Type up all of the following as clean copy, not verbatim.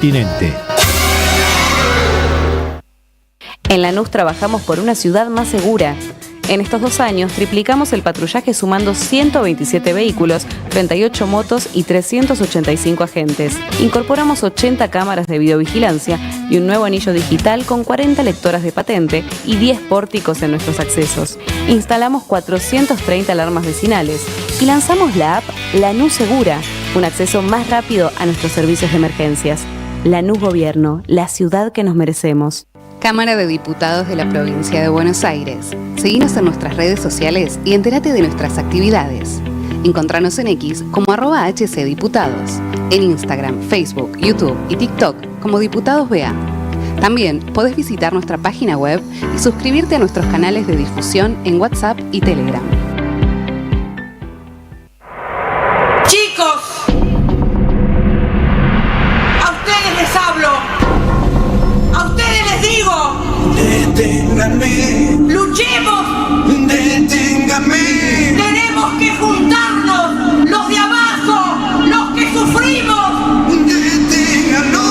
Continente. En Lanús trabajamos por una ciudad más segura. En estos 2 años triplicamos el patrullaje sumando 127 vehículos, 38 motos y 385 agentes. Incorporamos 80 cámaras de videovigilancia y un nuevo anillo digital con 40 lectoras de patente y 10 pórticos en nuestros accesos. Instalamos 430 alarmas vecinales y lanzamos la app Lanús Segura, un acceso más rápido a nuestros servicios de emergencias. Lanús Gobierno, la ciudad que nos merecemos. Cámara de Diputados de la Provincia de Buenos Aires. Seguinos en nuestras redes sociales y entérate de nuestras actividades. Encontranos en X como @HCDiputados, en Instagram, Facebook, YouTube y TikTok como Diputados BA. También podés visitar nuestra página web y suscribirte a nuestros canales de difusión en WhatsApp y Telegram. ¡Chicos! ¡A ustedes les hablo! ¡A ustedes les digo! ¡Deténganme! ¡Luchemos! ¡Deténganme! ¡Tenemos que juntarnos! ¡Los de abajo! ¡Los que sufrimos! ¡Deténganlo!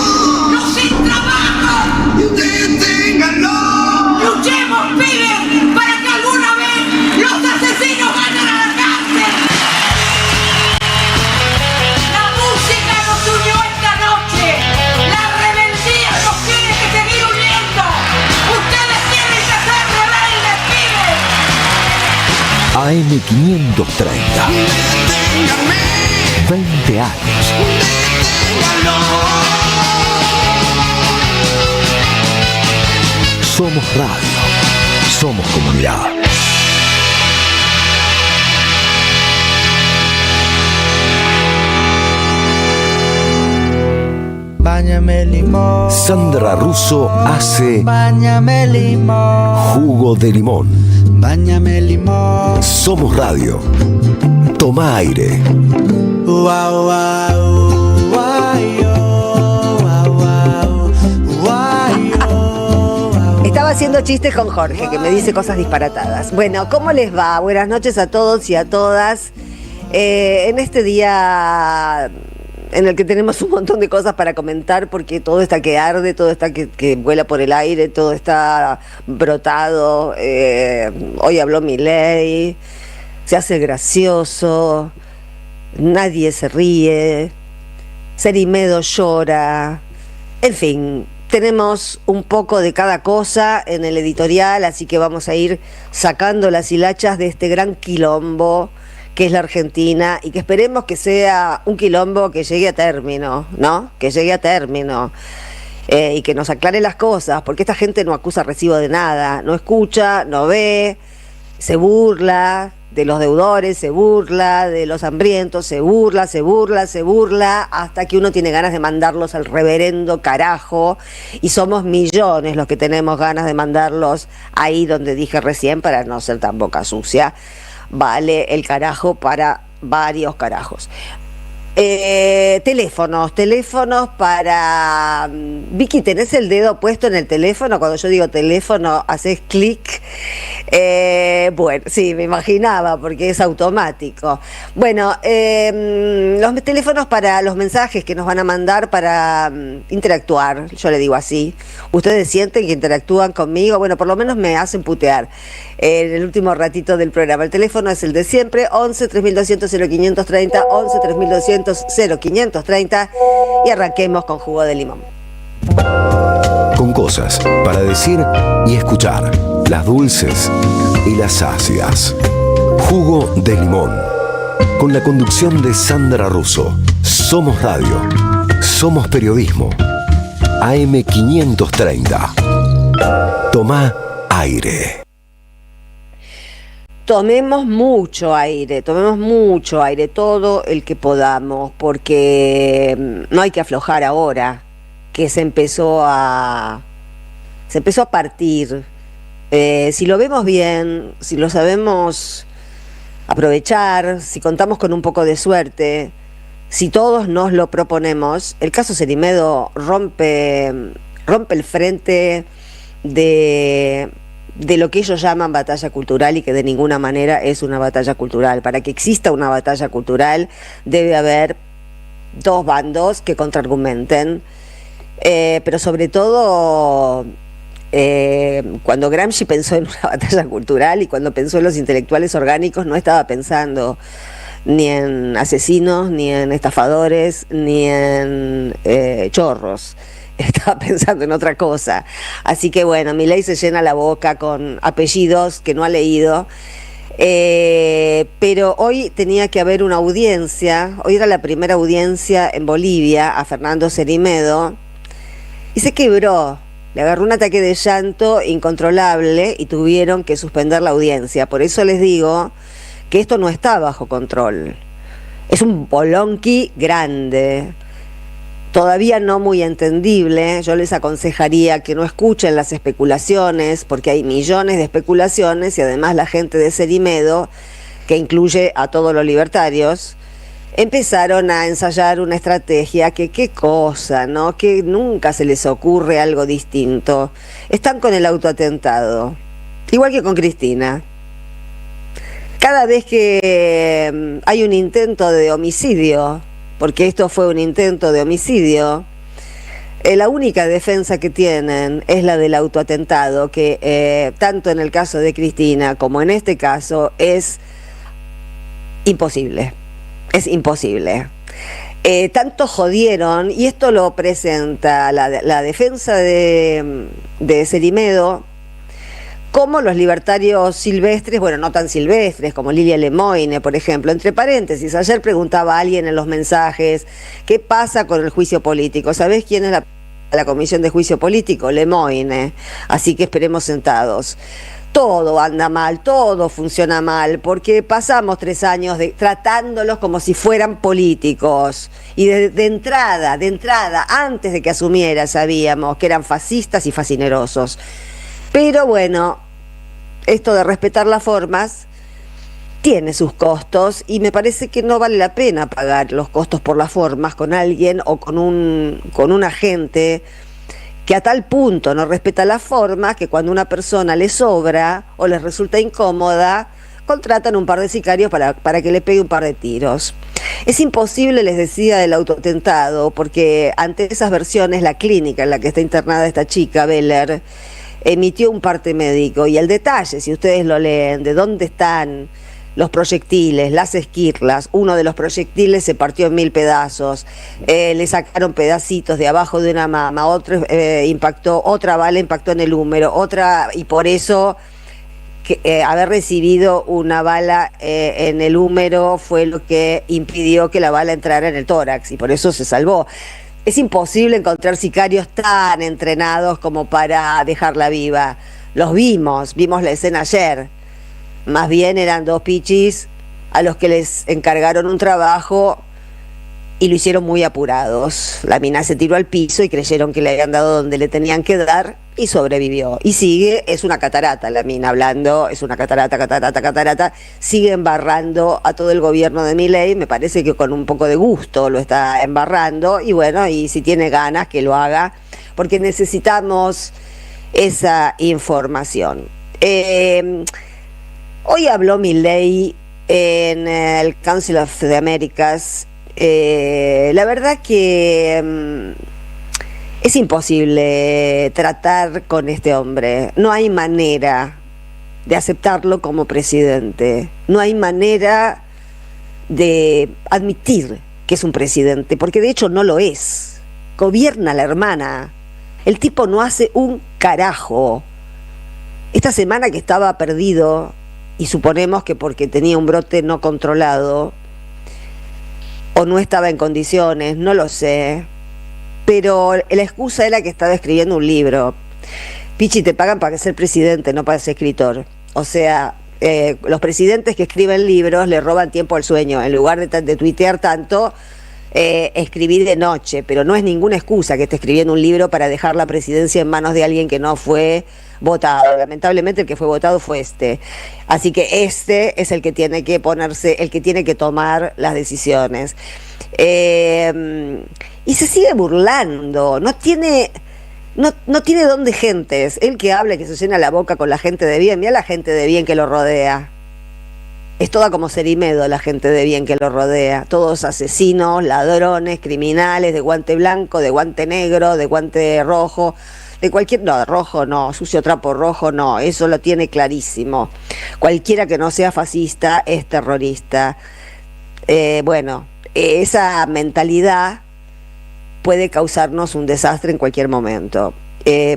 ¡Los sin trabajo! ¡Deténganlo! ¡Luchemos, pibes! ¡Para que alguna vez los asesinos vayan a la cárcel! La música nos unió esta noche. La rebeldía nos tiene que seguir uniendo. Ustedes tienen que ser rebeldes, pibes. AM530. 20 años. Somos radio. Somos comunidad. Báñame limón. Sandra Russo hace Báñame limón. jugo de limón. Báñame limón. Somos radio. Toma aire. Wow, wow, Estaba haciendo chistes con Jorge, que me dice cosas disparatadas. Bueno, ¿cómo les va? Buenas noches a todos y a todas. En este día en el que tenemos un montón de cosas para comentar, porque todo está que arde, todo está que vuela por el aire, todo está brotado. Hoy habló Milei, se hace gracioso, nadie se ríe, Cerimedo llora, en fin. Tenemos un poco de cada cosa en el editorial, así que vamos a ir sacando las hilachas de este gran quilombo que es la Argentina, y que esperemos que sea un quilombo que llegue a término, ¿no? Que llegue a término y que nos aclare las cosas, porque esta gente no acusa recibo de nada, no escucha, no ve, se burla de los deudores, se burla de los hambrientos, se burla, hasta que uno tiene ganas de mandarlos al reverendo carajo, y somos millones los que tenemos ganas de mandarlos ahí donde dije recién, para no ser tan boca sucia. Vale el carajo para varios carajos. Teléfonos para... Vicky, ¿tenés el dedo puesto en el teléfono? Cuando yo digo teléfono, haces clic. Bueno, sí, me imaginaba, porque es automático. Bueno, los teléfonos para los mensajes que nos van a mandar para interactuar, yo le digo así. Ustedes sienten que interactúan conmigo, bueno, por lo menos me hacen putear en el último ratito del programa. El teléfono es el de siempre, 11 3200 0530, 11 3200 0530, y arranquemos con jugo de limón. Con cosas para decir y escuchar, las dulces y las ácidas. Jugo de limón. Con la conducción de Sandra Russo. Somos radio. Somos periodismo. AM530. Toma aire. Tomemos mucho aire, todo el que podamos, porque no hay que aflojar ahora, que se empezó a partir. Si lo vemos bien, si lo sabemos aprovechar, si contamos con un poco de suerte, si todos nos lo proponemos, el caso Cerimedo rompe el frente de lo que ellos llaman batalla cultural, y que de ninguna manera es una batalla cultural. Para que exista una batalla cultural debe haber dos bandos que contraargumenten, Pero sobre todo, cuando Gramsci pensó en una batalla cultural y cuando pensó en los intelectuales orgánicos, no estaba pensando ni en asesinos, ni en estafadores, ni en chorros. Estaba pensando en otra cosa. Así que bueno, Milei se llena la boca con apellidos que no ha leído. Pero hoy tenía que haber una audiencia, hoy era la primera audiencia en Bolivia a Fernando Cerimedo y se quebró, le agarró un ataque de llanto incontrolable y tuvieron que suspender la audiencia. Por eso les digo que esto no está bajo control, es un bolonqui grande. Todavía no muy entendible. Yo les aconsejaría que no escuchen las especulaciones, porque hay millones de especulaciones y además la gente de Cerimedo, que incluye a todos los libertarios, empezaron a ensayar una estrategia que qué cosa, ¿no? Que nunca se les ocurre algo distinto. Están con el autoatentado, igual que con Cristina. Cada vez que hay un intento de homicidio, porque esto fue un intento de homicidio, la única defensa que tienen es la del autoatentado, que tanto en el caso de Cristina como en este caso es imposible. Es imposible. Tanto jodieron, y esto lo presenta la defensa de Cerimedo, como los libertarios silvestres, bueno, no tan silvestres, como Lilia Lemoine, por ejemplo. Entre paréntesis, ayer preguntaba a alguien en los mensajes, ¿qué pasa con el juicio político? ¿Sabés quién es la comisión de juicio político? Lemoine. Así que esperemos sentados. Todo anda mal, todo funciona mal, porque pasamos 3 años tratándolos como si fueran políticos. Y de entrada, antes de que asumiera, sabíamos que eran fascistas y fascinerosos. Pero bueno, esto de respetar las formas tiene sus costos y me parece que no vale la pena pagar los costos por las formas con alguien o con un agente que a tal punto no respeta las formas que cuando una persona le sobra o les resulta incómoda, contratan un par de sicarios para que le pegue un par de tiros. Es imposible, les decía, del autoatentado, porque ante esas versiones la clínica en la que está internada esta chica, Beller, emitió un parte médico y el detalle, si ustedes lo leen, de dónde están los proyectiles, las esquirlas, uno de los proyectiles se partió en 1000 pedazos, le sacaron pedacitos de abajo de una mama, otro otra bala impactó en el húmero, y por eso haber recibido una bala en el húmero fue lo que impidió que la bala entrara en el tórax y por eso se salvó. Es imposible encontrar sicarios tan entrenados como para dejarla viva. Los vimos la escena ayer. Más bien eran 2 pichis a los que les encargaron un trabajo y lo hicieron muy apurados. La mina se tiró al piso y creyeron que le habían dado donde le tenían que dar y sobrevivió. Y sigue, es una catarata la mina hablando, es una catarata, sigue embarrando a todo el gobierno de Milei, me parece que con un poco de gusto lo está embarrando y bueno, y si tiene ganas que lo haga, porque necesitamos esa información. Hoy habló Milei en el Council of the Americas. La verdad que es imposible tratar con este hombre. No hay manera de aceptarlo como presidente. No hay manera de admitir que es un presidente, porque de hecho no lo es. Gobierna la hermana. El tipo no hace un carajo. Esta semana que estaba perdido, y suponemos que porque tenía un brote no controlado, o no estaba en condiciones, no lo sé, pero la excusa era que estaba escribiendo un libro. Pichi, te pagan para ser presidente, no para ser escritor. O sea, los presidentes que escriben libros le roban tiempo al sueño. En lugar de tuitear tanto, escribir de noche, pero no es ninguna excusa que esté escribiendo un libro para dejar la presidencia en manos de alguien que no fue votado. Lamentablemente el que fue votado fue este. Así que este es el que tiene que ponerse, el que tiene que tomar las decisiones. Y se sigue burlando, no tiene dónde gentes. El que habla, que se llena la boca con la gente de bien, mira la gente de bien que lo rodea. es toda como Cerimedo la gente de bien que lo rodea, todos asesinos, ladrones, criminales, de guante blanco, de guante negro, de guante rojo, de cualquier, no, rojo no, sucio trapo rojo no, eso lo tiene clarísimo. Cualquiera que no sea fascista es terrorista. Bueno, esa mentalidad puede causarnos un desastre en cualquier momento.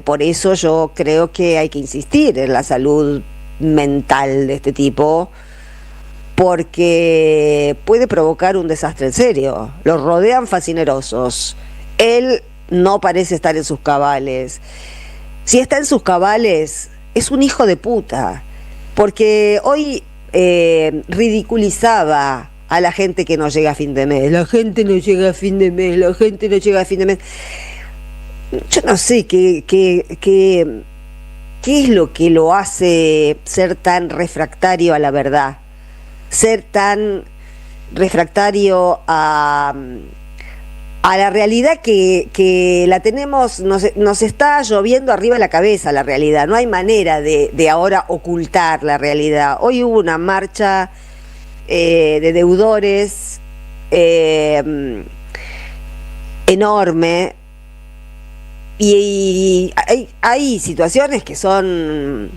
Por eso yo creo que hay que insistir en la salud mental de este tipo, porque puede provocar un desastre en serio. Los rodean fascinerosos. Él no parece estar en sus cabales. Si está en sus cabales, es un hijo de puta, porque hoy ridiculizaba a la gente que no llega a fin de mes. La gente no llega a fin de mes, la gente no llega a fin de mes. Yo no sé qué es lo que lo hace ser tan refractario a la verdad, ser tan refractario a la realidad que la tenemos, nos está lloviendo arriba de la cabeza la realidad. No hay manera de ahora ocultar la realidad. Hoy hubo una marcha de deudores enorme, y hay situaciones que son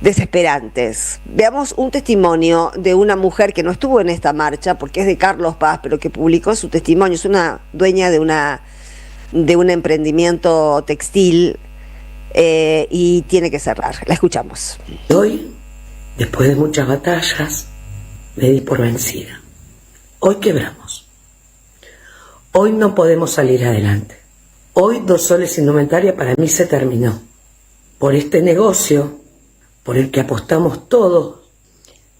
desesperantes. Veamos un testimonio de una mujer que no estuvo en esta marcha, porque es de Carlos Paz, pero que publicó su testimonio. Es una dueña de un emprendimiento textil y tiene que cerrar. La escuchamos. Hoy, después de muchas batallas, me di por vencida. Hoy quebramos. Hoy no podemos salir adelante. Hoy 2 soles indumentaria para mí se terminó. Por este negocio, por el que apostamos todos,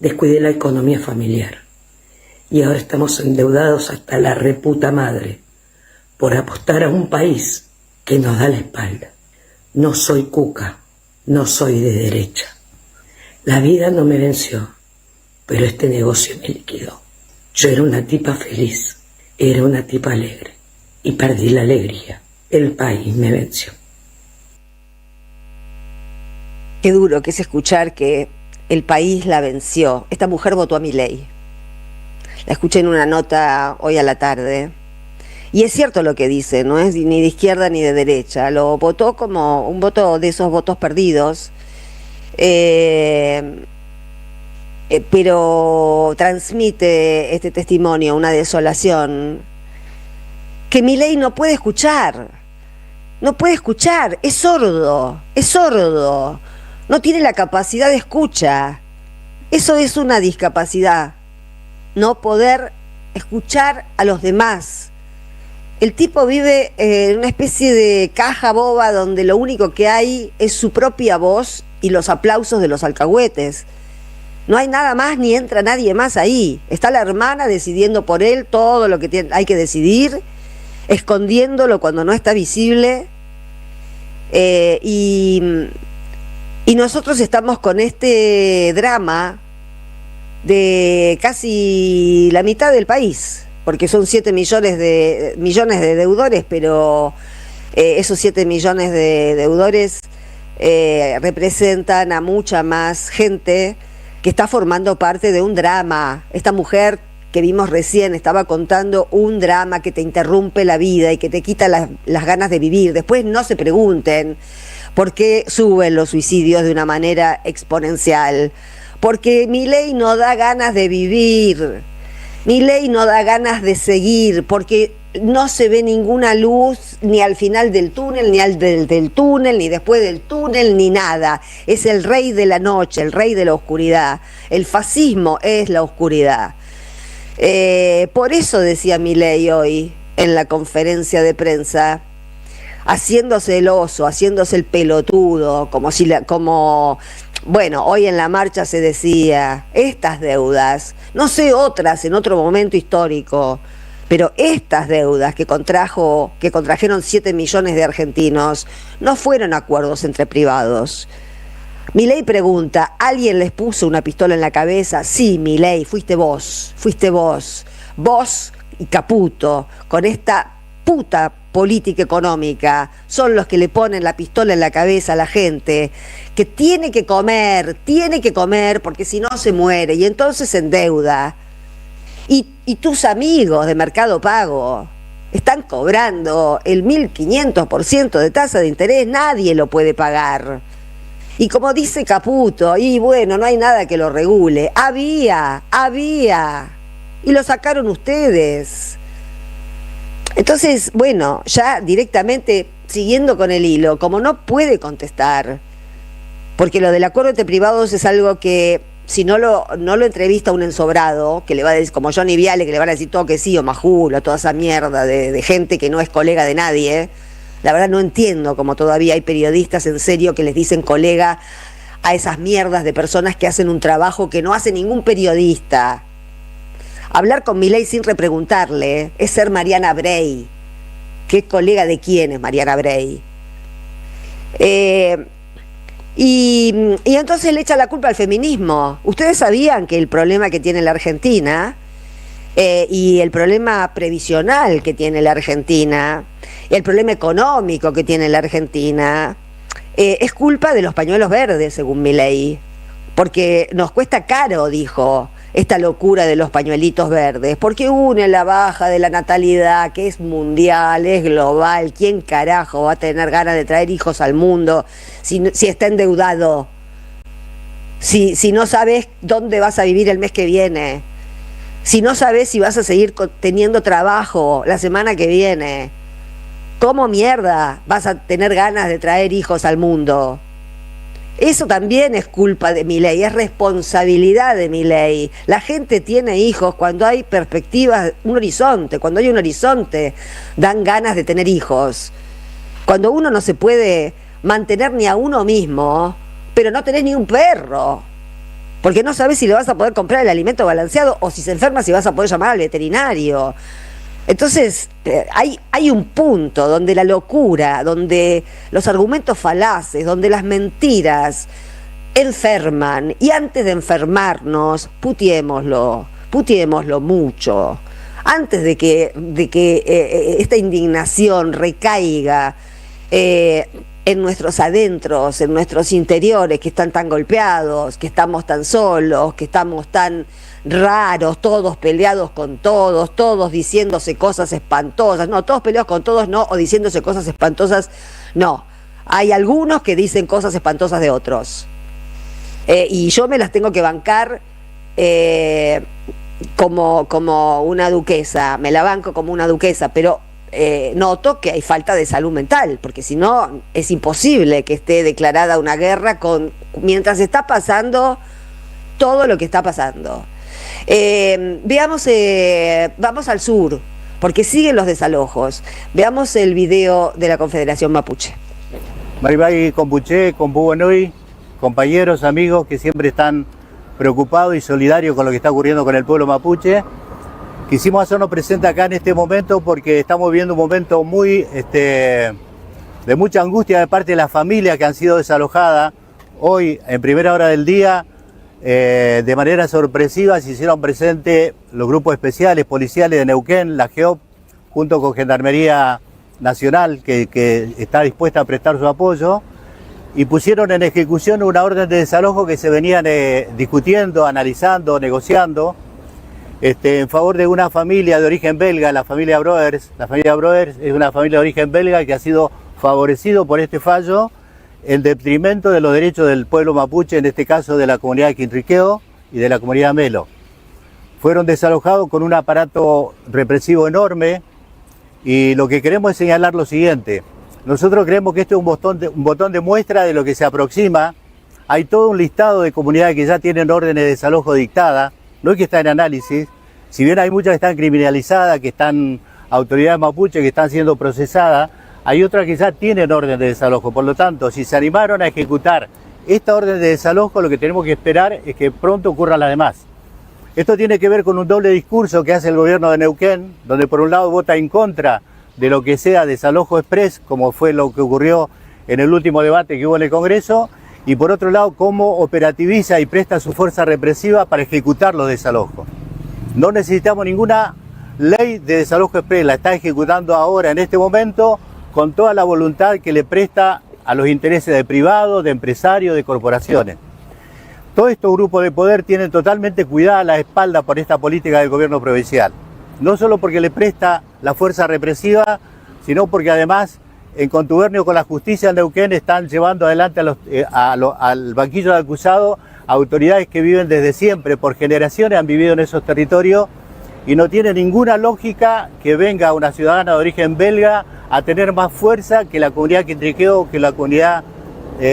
descuidé la economía familiar. Y ahora estamos endeudados hasta la reputa madre por apostar a un país que nos da la espalda. No soy cuca, no soy de derecha. La vida no me venció, pero este negocio me liquidó. Yo era una tipa feliz, era una tipa alegre, y perdí la alegría. El país me venció. Qué duro que es escuchar que el país la venció. Esta mujer votó a Milei. La escuché en una nota hoy a la tarde. Y es cierto lo que dice, no es ni de izquierda ni de derecha. Lo votó como un voto de esos votos perdidos. Pero transmite este testimonio una desolación que Milei no puede escuchar. No puede escuchar, es sordo, no tiene la capacidad de escucha. Eso es una discapacidad, no poder escuchar a los demás. El tipo vive en una especie de caja boba donde lo único que hay es su propia voz y los aplausos de los alcahuetes. No hay nada más ni entra nadie más ahí. Está la hermana decidiendo por él todo lo que hay que decidir, escondiéndolo cuando no está visible, y nosotros estamos con este drama de casi la mitad del país, porque son 7 millones de deudores, pero esos 7 millones de deudores representan a mucha más gente que está formando parte de un drama. Esta mujer que vimos recién estaba contando un drama que te interrumpe la vida y que te quita las ganas de vivir. Después no se pregunten por qué suben los suicidios de una manera exponencial, porque Milei no da ganas de vivir, Milei no da ganas de seguir, porque no se ve ninguna luz ni al final del túnel, ni al del túnel, ni después del túnel, ni nada. Es el rey de la noche, el rey de la oscuridad. El fascismo es la oscuridad. Por eso decía Milei hoy en la conferencia de prensa, haciéndose el oso, haciéndose el pelotudo, bueno, hoy en la marcha se decía, estas deudas, no sé otras en otro momento histórico, pero estas deudas que contrajeron 7 millones de argentinos, no fueron acuerdos entre privados. Milei pregunta, ¿alguien les puso una pistola en la cabeza? Sí, Milei, fuiste vos y Caputo, con esta puta política económica, son los que le ponen la pistola en la cabeza a la gente, que tiene que comer, porque si no se muere, y entonces se endeuda. Y tus amigos de Mercado Pago están cobrando el 1500% de tasa de interés, nadie lo puede pagar. Y como dice Caputo, y bueno, no hay nada que lo regule. Había, y lo sacaron ustedes. Entonces, bueno, ya directamente siguiendo con el hilo, como no puede contestar, porque lo del acuerdo entre privados es algo que si no lo entrevista un ensobrado, que le va a decir, como Johnny Viale, que le van a decir todo que sí, o Majul, toda esa mierda de gente que no es colega de nadie. La verdad no entiendo cómo todavía hay periodistas en serio que les dicen colega a esas mierdas de personas que hacen un trabajo que no hace ningún periodista. Hablar con Milei sin repreguntarle es ser Mariana Brey. ¿Qué colega de quién es Mariana Brey? Y entonces le echa la culpa al feminismo. Ustedes sabían que el problema que tiene la Argentina y el problema previsional que tiene la Argentina, el problema económico que tiene la Argentina, es culpa de los pañuelos verdes, según Milei, porque nos cuesta caro, dijo, esta locura de los pañuelitos verdes, porque une la baja de la natalidad, que es mundial, es global. ¿Quién carajo va a tener ganas de traer hijos al mundo si está endeudado? Si no sabes dónde vas a vivir el mes que viene, si no sabes si vas a seguir teniendo trabajo la semana que viene, ¿cómo mierda vas a tener ganas de traer hijos al mundo? Eso también es culpa de Milei, es responsabilidad de Milei. La gente tiene hijos cuando hay perspectivas, un horizonte. Cuando hay un horizonte, dan ganas de tener hijos. Cuando uno no se puede mantener ni a uno mismo, pero no tenés ni un perro, porque no sabes si le vas a poder comprar el alimento balanceado o si se enferma si vas a poder llamar al veterinario. Entonces, hay un punto donde la locura, donde los argumentos falaces, donde las mentiras enferman, y antes de enfermarnos, putiémoslo mucho. Antes de que esta indignación recaiga en nuestros adentros, en nuestros interiores, que están tan golpeados, que estamos tan solos, que estamos tan raros, todos peleados con todos diciéndose cosas espantosas, no, todos peleados con todos, no, o diciéndose cosas espantosas, no. Hay algunos que dicen cosas espantosas de otros. Y yo me las tengo que bancar como una duquesa, me la banco como una duquesa, pero noto que hay falta de salud mental, porque si no es imposible que esté declarada una guerra mientras está pasando todo lo que está pasando. Vamos al sur, porque siguen los desalojos. Veamos el video de la Confederación Mapuche. Maribay Compuche, Compubanui, compañeros, amigos que siempre están preocupados y solidarios con lo que está ocurriendo con el pueblo mapuche. Quisimos hacernos presentes acá en este momento porque estamos viviendo un momento muy de mucha angustia de parte de las familias que han sido desalojadas. Hoy, en primera hora del día, de manera sorpresiva se hicieron presentes los grupos especiales policiales de Neuquén, la GEOP, junto con Gendarmería Nacional, que está dispuesta a prestar su apoyo, y pusieron en ejecución una orden de desalojo que se venían discutiendo, analizando, negociando, en favor de una familia de origen belga, la familia Broers. La familia Broers es una familia de origen belga que ha sido favorecido por este fallo en detrimento de los derechos del pueblo mapuche, en este caso de la comunidad de Quinriqueo y de la comunidad Melo. Fueron desalojados con un aparato represivo enorme, y lo que queremos es señalar lo siguiente. Nosotros creemos que esto es un botón de muestra de lo que se aproxima. Hay todo un listado de comunidades que ya tienen órdenes de desalojo dictadas, no es que está en análisis, si bien hay muchas que están criminalizadas, que están autoridades mapuches que están siendo procesadas, hay otras que ya tienen orden de desalojo. Por lo tanto, si se animaron a ejecutar esta orden de desalojo, lo que tenemos que esperar es que pronto ocurran las demás. Esto tiene que ver con un doble discurso que hace el gobierno de Neuquén, donde por un lado vota en contra de lo que sea desalojo express, como fue lo que ocurrió en el último debate que hubo en el Congreso, y por otro lado cómo operativiza y presta su fuerza represiva para ejecutar los desalojos. No necesitamos ninguna ley de desalojo exprés la está ejecutando ahora en este momento con toda la voluntad que le presta a los intereses de privados, de empresarios, de corporaciones. Todos estos grupos de poder tienen totalmente cuidada la espalda por esta política del gobierno provincial. No solo porque le presta la fuerza represiva, sino porque además, en contubernio con la justicia en Neuquén, están llevando adelante al banquillo de acusados autoridades que viven desde siempre, por generaciones han vivido en esos territorios, y no tiene ninguna lógica que venga una ciudadana de origen belga a tener más fuerza que la comunidad Quintriqueo o que la comunidad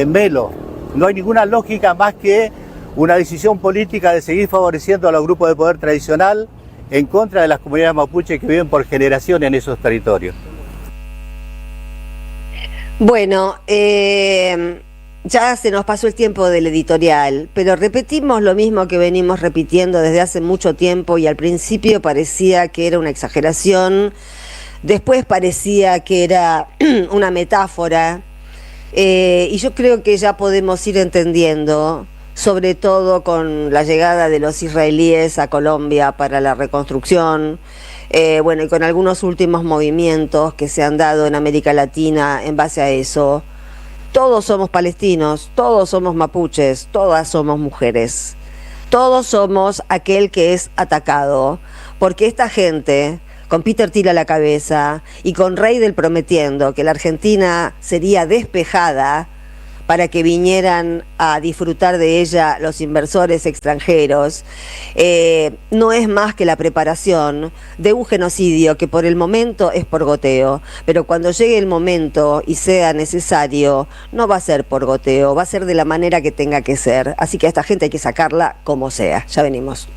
Melo. No hay ninguna lógica más que una decisión política de seguir favoreciendo a los grupos de poder tradicional en contra de las comunidades mapuches que viven por generaciones en esos territorios. Bueno, ya se nos pasó el tiempo del editorial, pero repetimos lo mismo que venimos repitiendo desde hace mucho tiempo, y al principio parecía que era una exageración, después parecía que era una metáfora, y yo creo que ya podemos ir entendiendo, sobre todo con la llegada de los israelíes a Colombia para la reconstrucción, bueno, y con algunos últimos movimientos que se han dado en América Latina en base a eso. Todos somos palestinos, todos somos mapuches, todas somos mujeres, todos somos aquel que es atacado, porque esta gente, con Peter Thiel a la cabeza y con Reidel prometiendo que la Argentina sería despejada para que vinieran a disfrutar de ella los inversores extranjeros, no es más que la preparación de un genocidio que por el momento es por goteo, pero cuando llegue el momento y sea necesario, no va a ser por goteo, va a ser de la manera que tenga que ser. Así que a esta gente hay que sacarla como sea. Ya venimos.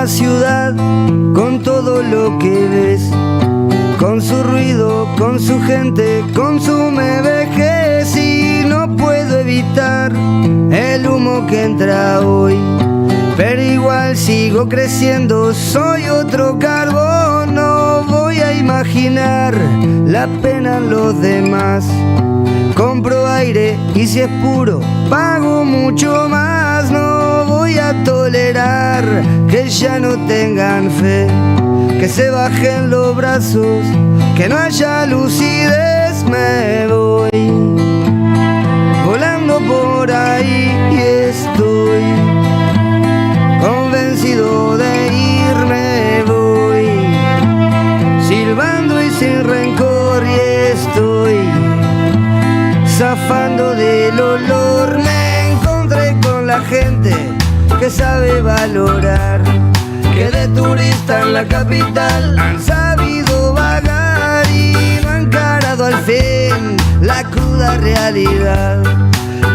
Ciudad, con todo lo que ves, con su ruido, con su gente, consume vejez, y no puedo evitar el humo que entra hoy, pero igual sigo creciendo, soy otro carbón, no voy a imaginar la pena en los demás, compro aire y si es puro pago mucho más, no voy a tolerar que ya no tengan fe, que se bajen los brazos, que no haya lucidez, me voy volando por ahí y estoy convencido de irme, voy silbando y sin rencor y estoy zafando del olor, me encontré con la gente que sabe valorar, que de turista en la capital han sabido vagar y no han encarado al fin la cruda realidad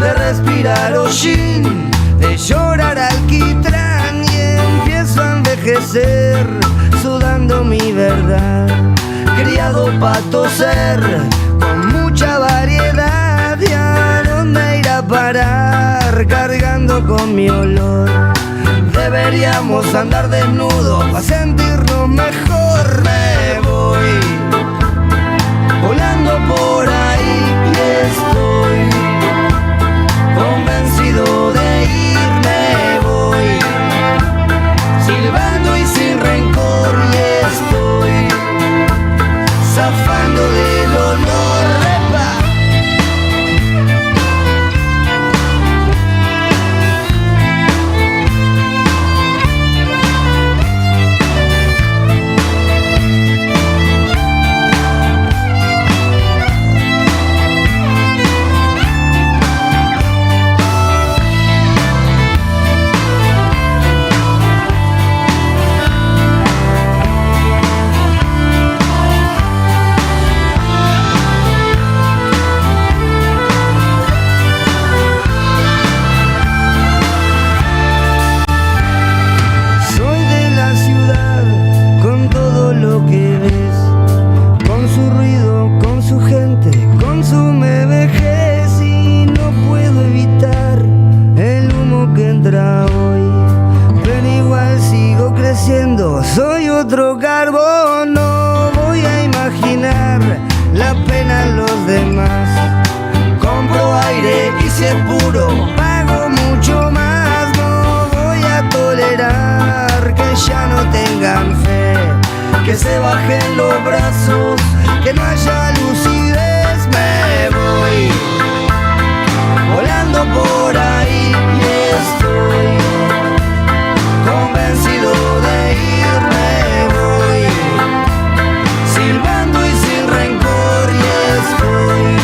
de respirar hollín, de llorar alquitrán, y empiezo a envejecer sudando mi verdad, criado pa' toser con mucha variedad, y a dónde ir a parar cargando con mi olor. Deberíamos andar desnudos para sentirnos mejor, me voy volando por ahí y estoy convencido de irme, voy silbando y sin rencor y estoy zafando del olor. otro carbón. No voy a imaginar la pena en los demás. Compro aire y si es puro pago mucho más. No voy a tolerar que ya no tengan fe, que se bajen los brazos, que no haya lucidez. Me voy volando por ahí y estoy convencido de irme. Voy silbando y sin rencor y estoy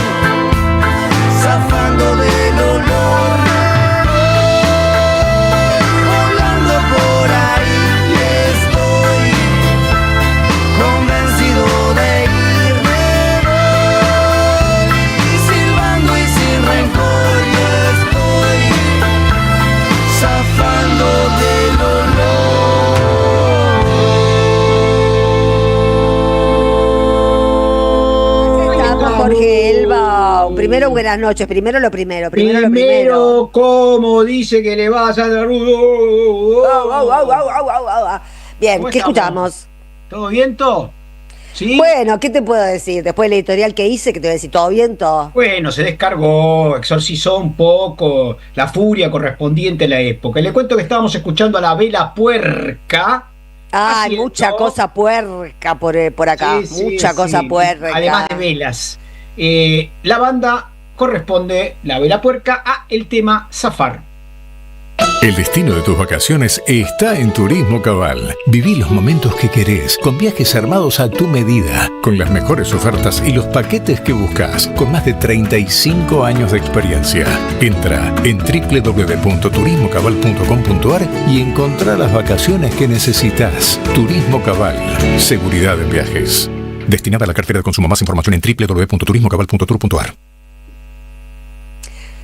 zafando del olor. Volando por ahí y estoy convencido de irme. Voy silbando y sin rencor y estoy zafando del olor. Estamos, Jorge Elba. Primero, buenas noches. Primero lo primero. Primero lo primero. ¿Cómo dice que le va a Sandra Rudo? Bien, ¿Cómo ¿qué estamos? escuchamos? ¿Todo viento? ¿Sí? Bueno, ¿qué te puedo decir? Después de la editorial que hice, que te voy a decir, ¿todo bien, todo? Bueno, se descargó, exorcizó un poco la furia correspondiente a la época. Le cuento que estábamos escuchando a La Vela Puerca. Ay, haciendo- mucha cosa puerca por acá. Sí, mucha sí, cosa sí. puerca. Además de velas. La banda corresponde, La Vela Puerca, a el tema Zafar. El destino de tus vacaciones está en Turismo Cabal. Viví los momentos que querés, con viajes armados a tu medida, con las mejores ofertas y los paquetes que buscas, con más de 35 años de experiencia. Entra en www.turismocabal.com.ar y encontrá las vacaciones que necesitas. Turismo Cabal, seguridad en viajes. Destinada a la cartera de consumo. Más información en www.turismocabal.tour.ar.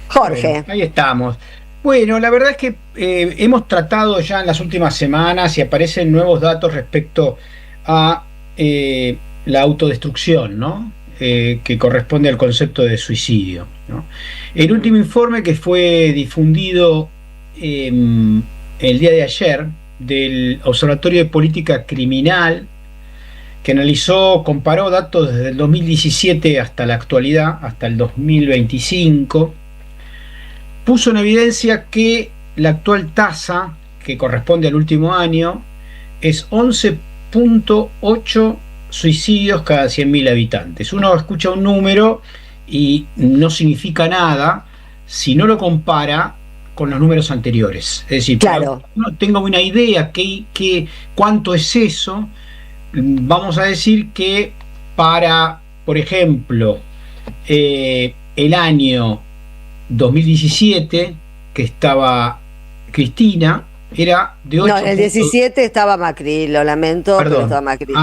Jorge. Bueno, ahí estamos. Bueno, la verdad es que hemos tratado ya en las últimas semanas y aparecen nuevos datos respecto a la autodestrucción, ¿no? Que corresponde al concepto de suicidio, ¿no? El último informe que fue difundido el día de ayer del Observatorio de Política Criminal, que comparó datos desde el 2017 hasta la actualidad, hasta el 2025, puso en evidencia que la actual tasa, que corresponde al último año, es 11.8 suicidios cada 100.000 habitantes. Uno escucha un número y no significa nada si no lo compara con los números anteriores. Es decir, claro, no tengo una idea cuánto es eso. Vamos a decir que para, por ejemplo, el año 2017, que estaba Cristina, era de 8. No, en el 17 estaba Macri, lo lamento, pero estaba Macri.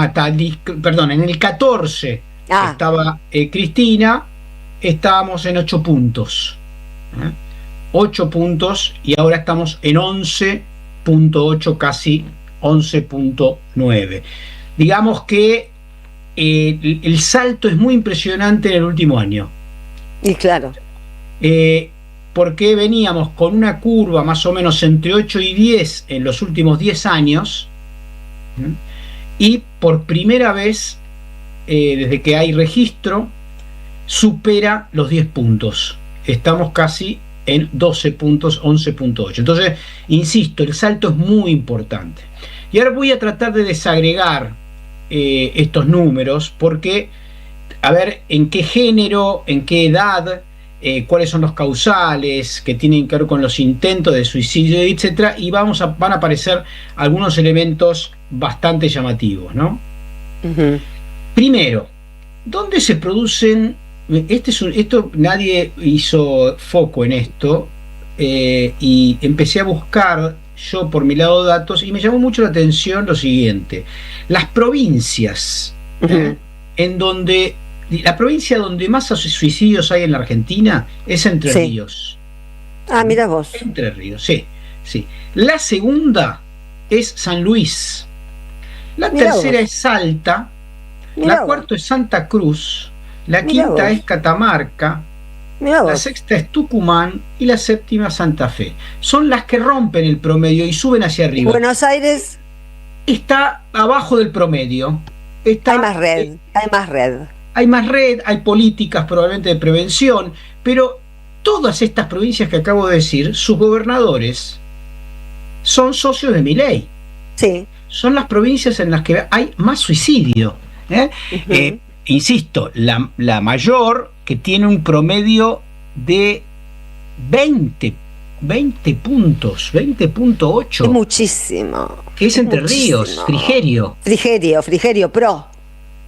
Perdón, en el 14 estaba Cristina, estábamos en 8 puntos. 8 puntos y ahora estamos en 11.8, casi 11.9. Digamos que el salto es muy impresionante en el último año. Y claro. Porque veníamos con una curva más o menos entre 8 y 10 en los últimos 10 años, y por primera vez, desde que hay registro, supera los 10 puntos. Estamos casi en 12 puntos, 11.8. Entonces, insisto, el salto es muy importante. Y ahora voy a tratar de desagregar estos números, porque a ver en qué género, en qué edad, cuáles son los causales que tienen que ver con los intentos de suicidio, etcétera, y van a aparecer algunos elementos bastante llamativos, ¿no? Uh-huh. Primero, ¿dónde se producen? Esto nadie hizo foco en esto, y empecé a buscar yo por mi lado datos, y me llamó mucho la atención lo siguiente: las provincias, uh-huh, en donde la provincia donde más suicidios hay en la Argentina es Entre Ríos. Ah, mira vos. Entre Ríos, sí. La segunda es San Luis. La tercera es Salta. La cuarta es Santa Cruz. La quinta es Catamarca. La sexta es Tucumán y la séptima Santa Fe. Son las que rompen el promedio y suben hacia arriba. ¿Buenos Aires? está abajo del promedio. Hay más red, hay más red. Hay más red, hay políticas probablemente de prevención, pero todas estas provincias que acabo de decir, sus gobernadores son socios de Milei. Sí. Son las provincias en las que hay más suicidio. Insisto, la mayor, que tiene un promedio de 20 puntos, 20.8. Es muchísimo. Que es Entre Ríos, Frigerio. Frigerio, PRO.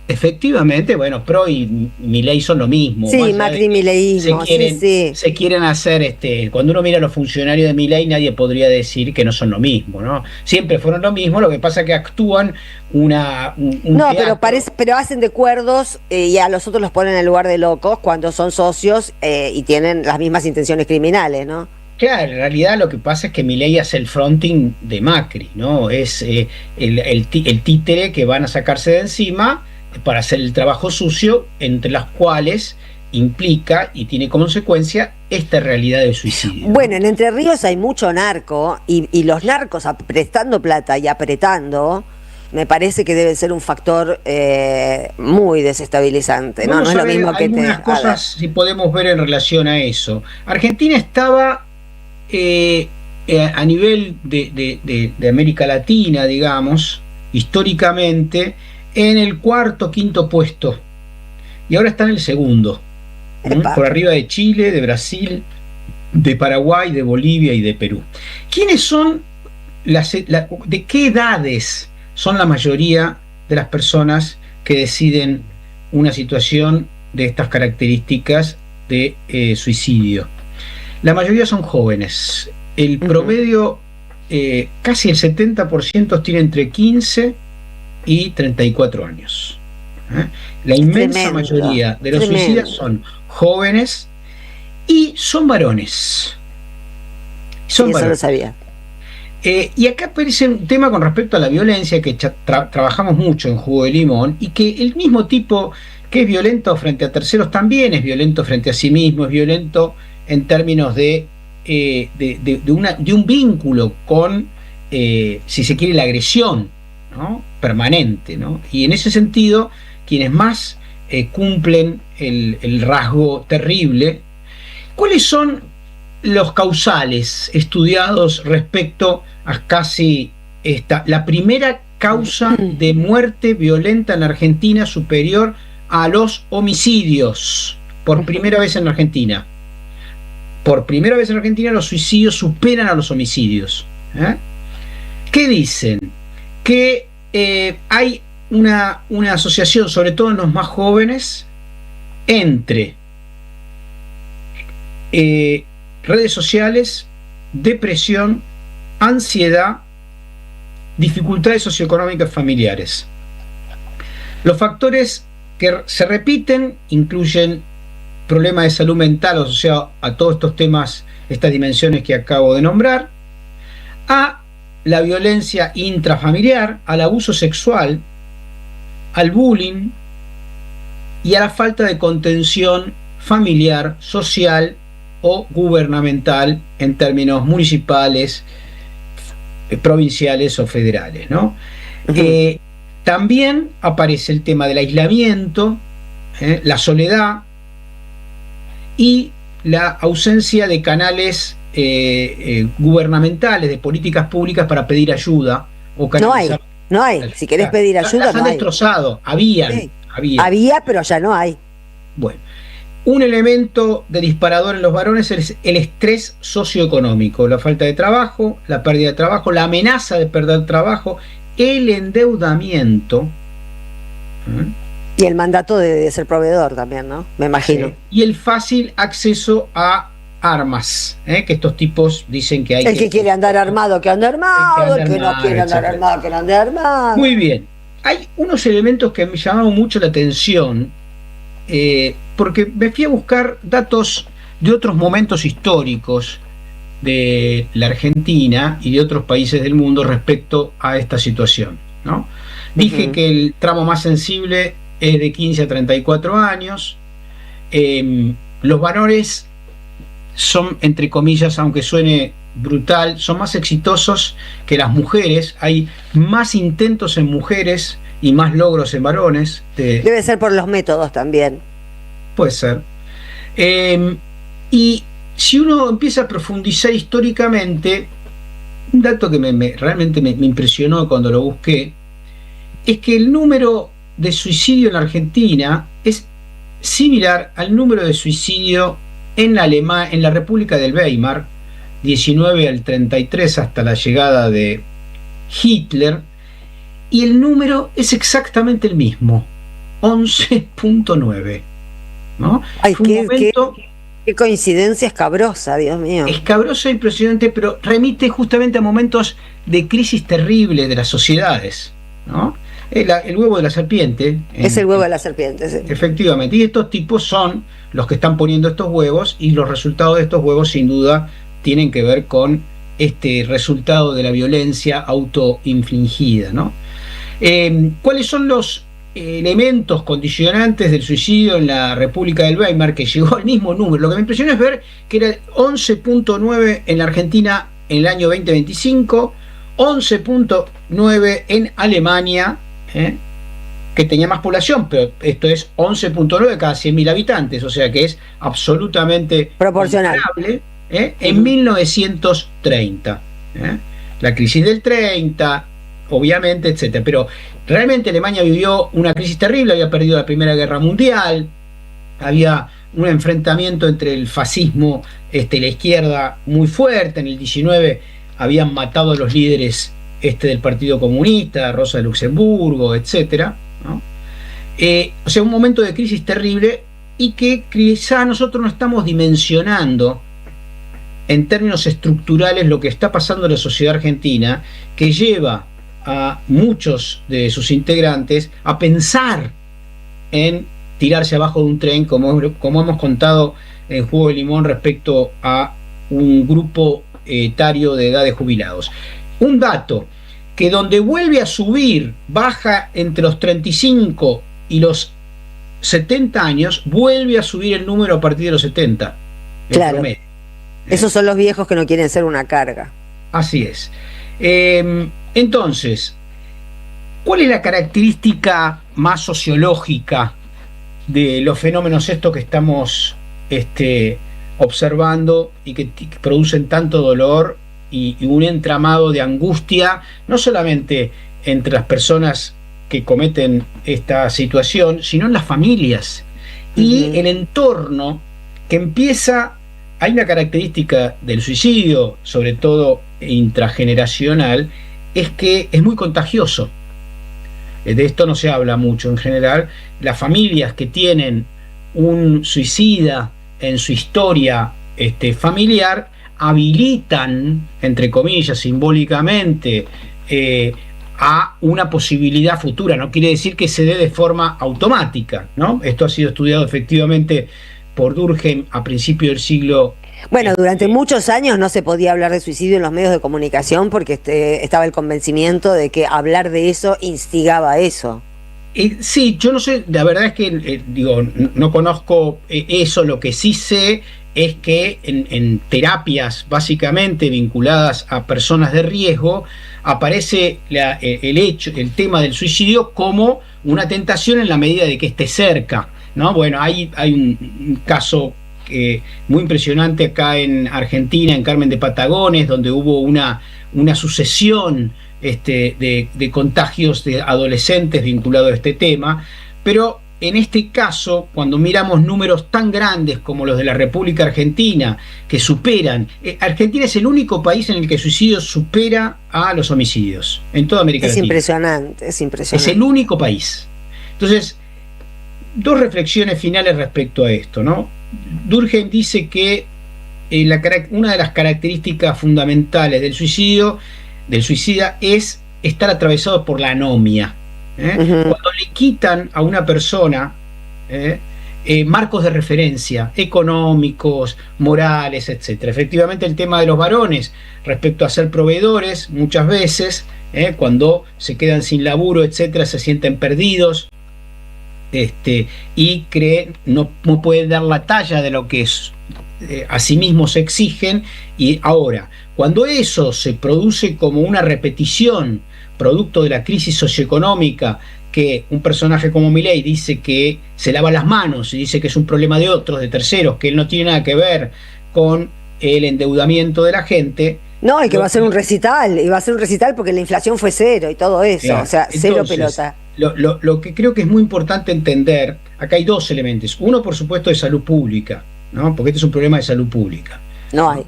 Efectivamente, bueno, PRO y Milei son lo mismo. Sí, Macri Mileísmo, se quieren hacer, cuando uno mira a los funcionarios de Milei, nadie podría decir que no son lo mismo, ¿no? Siempre fueron lo mismo, lo que pasa es que actúan un pero hacen de cuerdos y a los otros los ponen en lugar de locos cuando son socios y tienen las mismas intenciones criminales, ¿no? Claro, en realidad lo que pasa es que Milei hace el fronting de Macri, ¿no? Es el títere que van a sacarse de encima para hacer el trabajo sucio, entre las cuales implica y tiene como consecuencia esta realidad de suicidio. Bueno, en Entre Ríos hay mucho narco y los narcos prestando plata y apretando, me parece que debe ser un factor muy desestabilizante. No es lo mismo que algunas cosas si podemos ver en relación a eso. Argentina estaba a nivel de América Latina, digamos, históricamente, en el cuarto, quinto puesto, y ahora está en el segundo, por arriba de Chile, de Brasil, de Paraguay, de Bolivia y de Perú. ¿Quiénes son de qué edades son la mayoría de las personas que deciden una situación de estas características de suicidio? La mayoría son jóvenes. El promedio, casi el 70% tiene entre 15 y 34 años. La inmensa mayoría de los suicidas son jóvenes y son varones. Son varones. Eso lo sabía. Y acá aparece un tema con respecto a la violencia que trabajamos mucho en Jugo de Limón, y que el mismo tipo que es violento frente a terceros también es violento frente a sí mismo, es violento en términos de un vínculo con, si se quiere, la agresión, ¿no? Permanente, ¿no? Y en ese sentido, quienes más cumplen el rasgo terrible, ¿cuáles son los causales estudiados respecto a casi la primera causa de muerte violenta en Argentina superior a los homicidios? Por primera vez en Argentina. Por primera vez en Argentina los suicidios superan a los homicidios. ¿Qué dicen? Que hay una asociación, sobre todo en los más jóvenes, entre redes sociales, depresión, ansiedad, dificultades socioeconómicas familiares. Los factores que se repiten incluyen problemas de salud mental asociados a todos estos temas, estas dimensiones que acabo de nombrar, a la violencia intrafamiliar, al abuso sexual, al bullying y a la falta de contención familiar, social o gubernamental en términos municipales, provinciales o federales, ¿no? También aparece el tema del aislamiento, la soledad y la ausencia de canales gubernamentales, de políticas públicas para pedir ayuda o canalizar. No hay. Si querés pedir ayuda, las han destrozado. Había, pero ya no hay. Bueno, un elemento de disparador en los varones es el estrés socioeconómico, la falta de trabajo, la pérdida de trabajo, la amenaza de perder trabajo, el endeudamiento. Y el mandato de ser proveedor también, ¿no? Me imagino. Sí. Y el fácil acceso a armas, que estos tipos dicen que hay. El que quiere andar armado, que ande armado, el que no quiere andar armado, que no ande armado. Muy bien. Hay unos elementos que me llamaron mucho la atención, porque me fui a buscar datos de otros momentos históricos de la Argentina y de otros países del mundo respecto a esta situación, ¿no? Dije que el tramo más sensible es de 15 a 34 años. Los varones son, entre comillas, aunque suene brutal, son más exitosos que las mujeres. Hay más intentos en mujeres y más logros en varones. Debe ser por los métodos también. Puede ser. Y si uno empieza a profundizar históricamente, un dato que realmente me impresionó cuando lo busqué, es que el número de suicidio en la Argentina es similar al número de suicidio en la República del Weimar, 19 al 33 hasta la llegada de Hitler, y el número es exactamente el mismo, 11.9, ¿no? Ay, qué coincidencia escabrosa, Dios mío. Escabrosa e impresionante, pero remite justamente a momentos de crisis terrible de las sociedades, ¿no? El huevo de la serpiente. Es el huevo de la serpiente, sí. Efectivamente, y estos tipos son los que están poniendo estos huevos, y los resultados de estos huevos sin duda tienen que ver con este resultado de la violencia autoinfligida, ¿no? ¿Cuáles son los elementos condicionantes del suicidio en la República del Weimar, que llegó al mismo número? Lo que me impresionó es ver que era 11.9 en la Argentina en el año 2025, 11.9 en Alemania, que tenía más población, pero esto es 11.9 cada 100.000 habitantes, o sea que es absolutamente proporcional. En 1930. La crisis del 30, obviamente, etcétera. Pero realmente Alemania vivió una crisis terrible, había perdido la Primera Guerra Mundial, había un enfrentamiento entre el fascismo y la izquierda muy fuerte. En el 19 habían matado a los líderes del Partido Comunista, Rosa de Luxemburgo, etcétera, ¿no? O sea, un momento de crisis terrible, y que quizá nosotros no estamos dimensionando en términos estructurales lo que está pasando en la sociedad argentina, que lleva a muchos de sus integrantes a pensar en tirarse abajo de un tren, como hemos contado en Jugo de Limón respecto a un grupo etario de edad de jubilados. Un dato, que donde vuelve a subir, baja entre los 35 y los 70 años, vuelve a subir el número a partir de los 70. Claro. Esos son los viejos que no quieren ser una carga. Así es. Entonces, ¿cuál es la característica más sociológica de los fenómenos estos que estamos observando y que producen tanto dolor y un entramado de angustia, no solamente entre las personas que cometen esta situación, sino en las familias y el entorno que empieza? Hay una característica del suicidio, sobre todo intrageneracional, es que es muy contagioso. De esto no se habla mucho en general. Las familias que tienen un suicida en su historia familiar habilitan, entre comillas, simbólicamente, a una posibilidad futura. No quiere decir que se dé de forma automática, ¿no? Esto ha sido estudiado efectivamente por Durkheim a principios del siglo. Bueno, durante muchos años no se podía hablar de suicidio en los medios de comunicación porque estaba el convencimiento de que hablar de eso instigaba a eso. Sí, yo no sé, la verdad es que no conozco eso. Lo que sí sé es que en terapias básicamente vinculadas a personas de riesgo aparece el tema del suicidio como una tentación en la medida de que esté cerca, ¿no? Bueno, hay un caso muy impresionante acá en Argentina, en Carmen de Patagones, donde hubo una sucesión de contagios de adolescentes vinculados a este tema. Pero en este caso, cuando miramos números tan grandes como los de la República Argentina, que superan, Argentina es el único país en el que el suicidio supera a los homicidios en toda América Latina. Es impresionante. Es el único país. Entonces, dos reflexiones finales respecto a esto, ¿no? Durkheim dice que una de las características fundamentales del suicida es estar atravesado por la anomia. Cuando le quitan a una persona marcos de referencia económicos, morales, etcétera. Efectivamente, el tema de los varones respecto a ser proveedores, muchas veces cuando se quedan sin laburo, etcétera, se sienten perdidos y creen no pueden dar la talla de lo que a sí mismos se exigen. Y ahora, cuando eso se produce como una repetición producto de la crisis socioeconómica, que un personaje como Milei dice que se lava las manos y dice que es un problema de otros, de terceros, que él no tiene nada que ver con el endeudamiento de la gente. No, y que va a ser un recital, y va a ser un recital porque la inflación fue cero y todo eso, Claro. o sea, cero Entonces, pelota. Lo que creo que es muy importante entender, acá hay dos elementos. Uno, por supuesto, de salud pública, ¿no? Porque este es un problema de salud pública. No hay.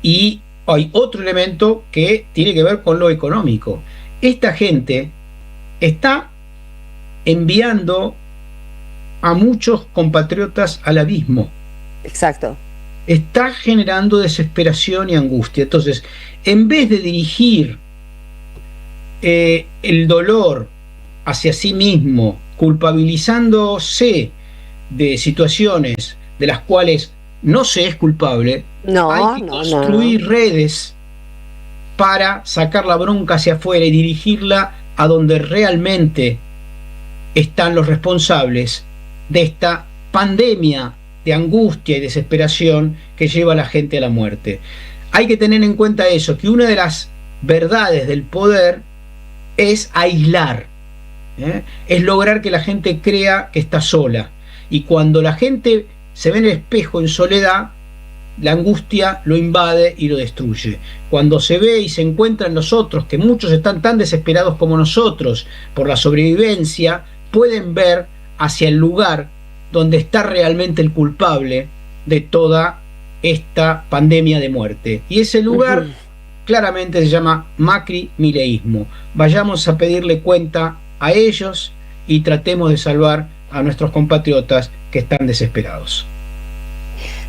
Y hay otro elemento que tiene que ver con lo económico. Esta gente está enviando a muchos compatriotas al abismo. Exacto. Está generando desesperación y angustia. Entonces, en vez de dirigir el dolor hacia sí mismo, culpabilizándose de situaciones de las cuales no se es culpable, hay que construir redes para sacar la bronca hacia afuera y dirigirla a donde realmente están los responsables de esta pandemia de angustia y desesperación que lleva a la gente a la muerte. Hay que tener en cuenta eso, que una de las verdades del poder es aislar, es lograr que la gente crea que está sola. Y cuando la gente se ve en el espejo en soledad, la angustia lo invade y lo destruye. Cuando se ve y se encuentra en los otros, que muchos están tan desesperados como nosotros por la sobrevivencia, pueden ver hacia el lugar donde está realmente el culpable de toda esta pandemia de muerte. Y ese lugar claramente se llama Macri-mileísmo. Vayamos a pedirle cuenta a ellos y tratemos de salvar a nuestros compatriotas que están desesperados.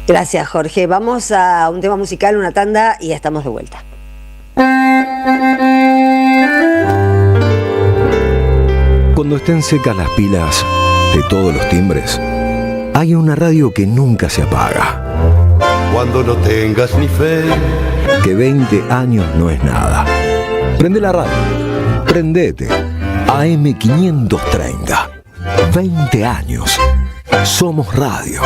Gracias, Jorge. Vamos a un tema musical, una tanda, y ya estamos de vuelta. Cuando estén secas las pilas de todos los timbres, hay una radio que nunca se apaga. Cuando no tengas ni fe, Que 20 años no es nada. Prende la radio. Prendete. AM530. 20 años. Somos radio.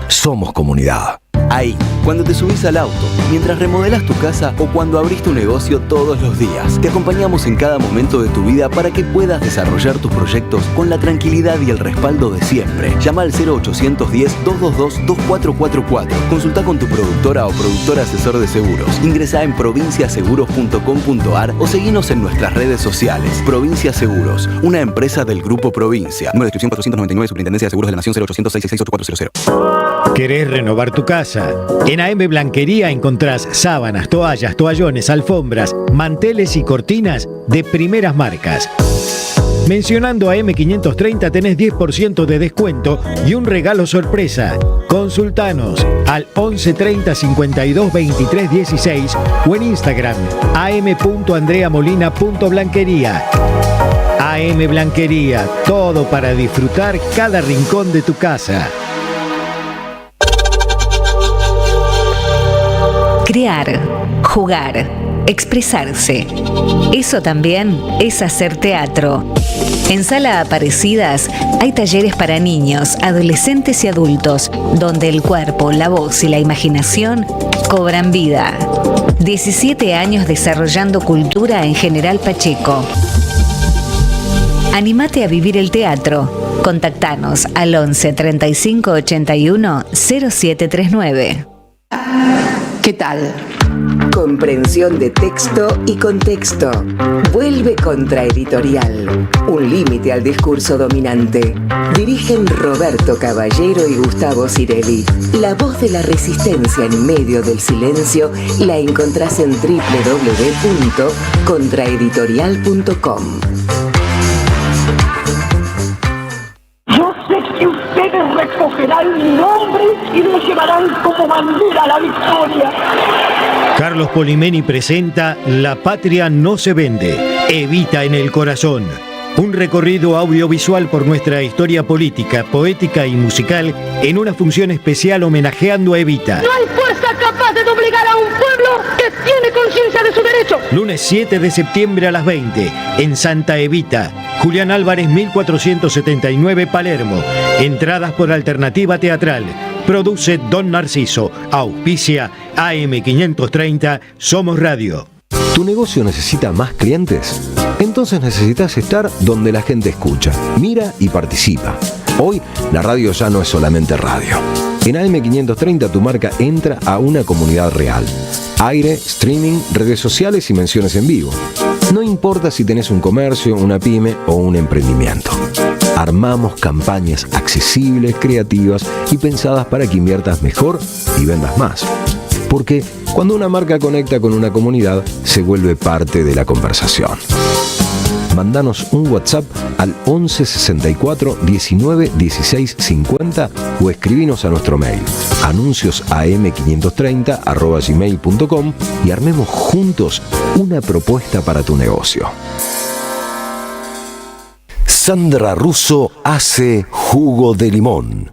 Somos comunidad. Ahí, cuando te subís al auto, mientras remodelás tu casa o cuando abrís tu negocio todos los días. Te acompañamos en cada momento de tu vida para que puedas desarrollar tus proyectos con la tranquilidad y el respaldo de siempre. Llama al 0810-222-2444. Consulta con tu productora o productor asesor de seguros. Ingresá en provinciaseguros.com.ar o seguinos en nuestras redes sociales. Provincia Seguros, una empresa del Grupo Provincia. Número de inscripción 499, Superintendencia de Seguros de la Nación, 0800-666-8400. ¿Querés renovar tu casa? En AM Blanquería encontrás sábanas, toallas, toallones, alfombras, manteles y cortinas de primeras marcas. Mencionando AM530 tenés 10% de descuento y un regalo sorpresa. Consultanos al 11 30 52 23 16 o en Instagram am.andreamolina.blanquería. AM Blanquería, todo para disfrutar cada rincón de tu casa. Crear, jugar, expresarse. Eso también es hacer teatro. En Sala Aparecidas hay talleres para niños, adolescentes y adultos, donde el cuerpo, la voz y la imaginación cobran vida. 17 años desarrollando cultura en General Pacheco. Animate a vivir el teatro. Contactanos al 11 35 81 0739. ¿Qué tal? Comprensión de texto y contexto. Vuelve Contraeditorial. Un límite al discurso dominante. Dirigen Roberto Caballero y Gustavo Cirelli. La voz de la resistencia en medio del silencio la encontrás en www.contraeditorial.com. Yo sé que ustedes recogerán mi nombre y lo llevarán como bandera a la victoria. Carlos Polimeni presenta La Patria no se vende, Evita en el corazón. Un recorrido audiovisual por nuestra historia política, poética y musical en una función especial homenajeando a Evita. No hay fuerza capaz de doblegar a un pueblo que tiene conciencia de su derecho. Lunes 7 de septiembre a las 20, en Santa Evita. Julián Álvarez, 1479, Palermo. Entradas por Alternativa Teatral. Produce Don Narciso. Auspicia AM530 Somos Radio. ¿Tu negocio necesita más clientes? Entonces necesitas estar donde la gente escucha, mira y participa. Hoy, la radio ya no es solamente radio. En AM530 tu marca entra a una comunidad real. Aire, streaming, redes sociales y menciones en vivo. No importa si tenés un comercio, una pyme o un emprendimiento. Armamos campañas accesibles, creativas y pensadas para que inviertas mejor y vendas más. Porque cuando una marca conecta con una comunidad, se vuelve parte de la conversación. Mandanos un WhatsApp al 11 64 19 16 50 o escribinos a nuestro mail anunciosam530@gmail.com y armemos juntos una propuesta para tu negocio. Sandra Russo hace jugo de limón.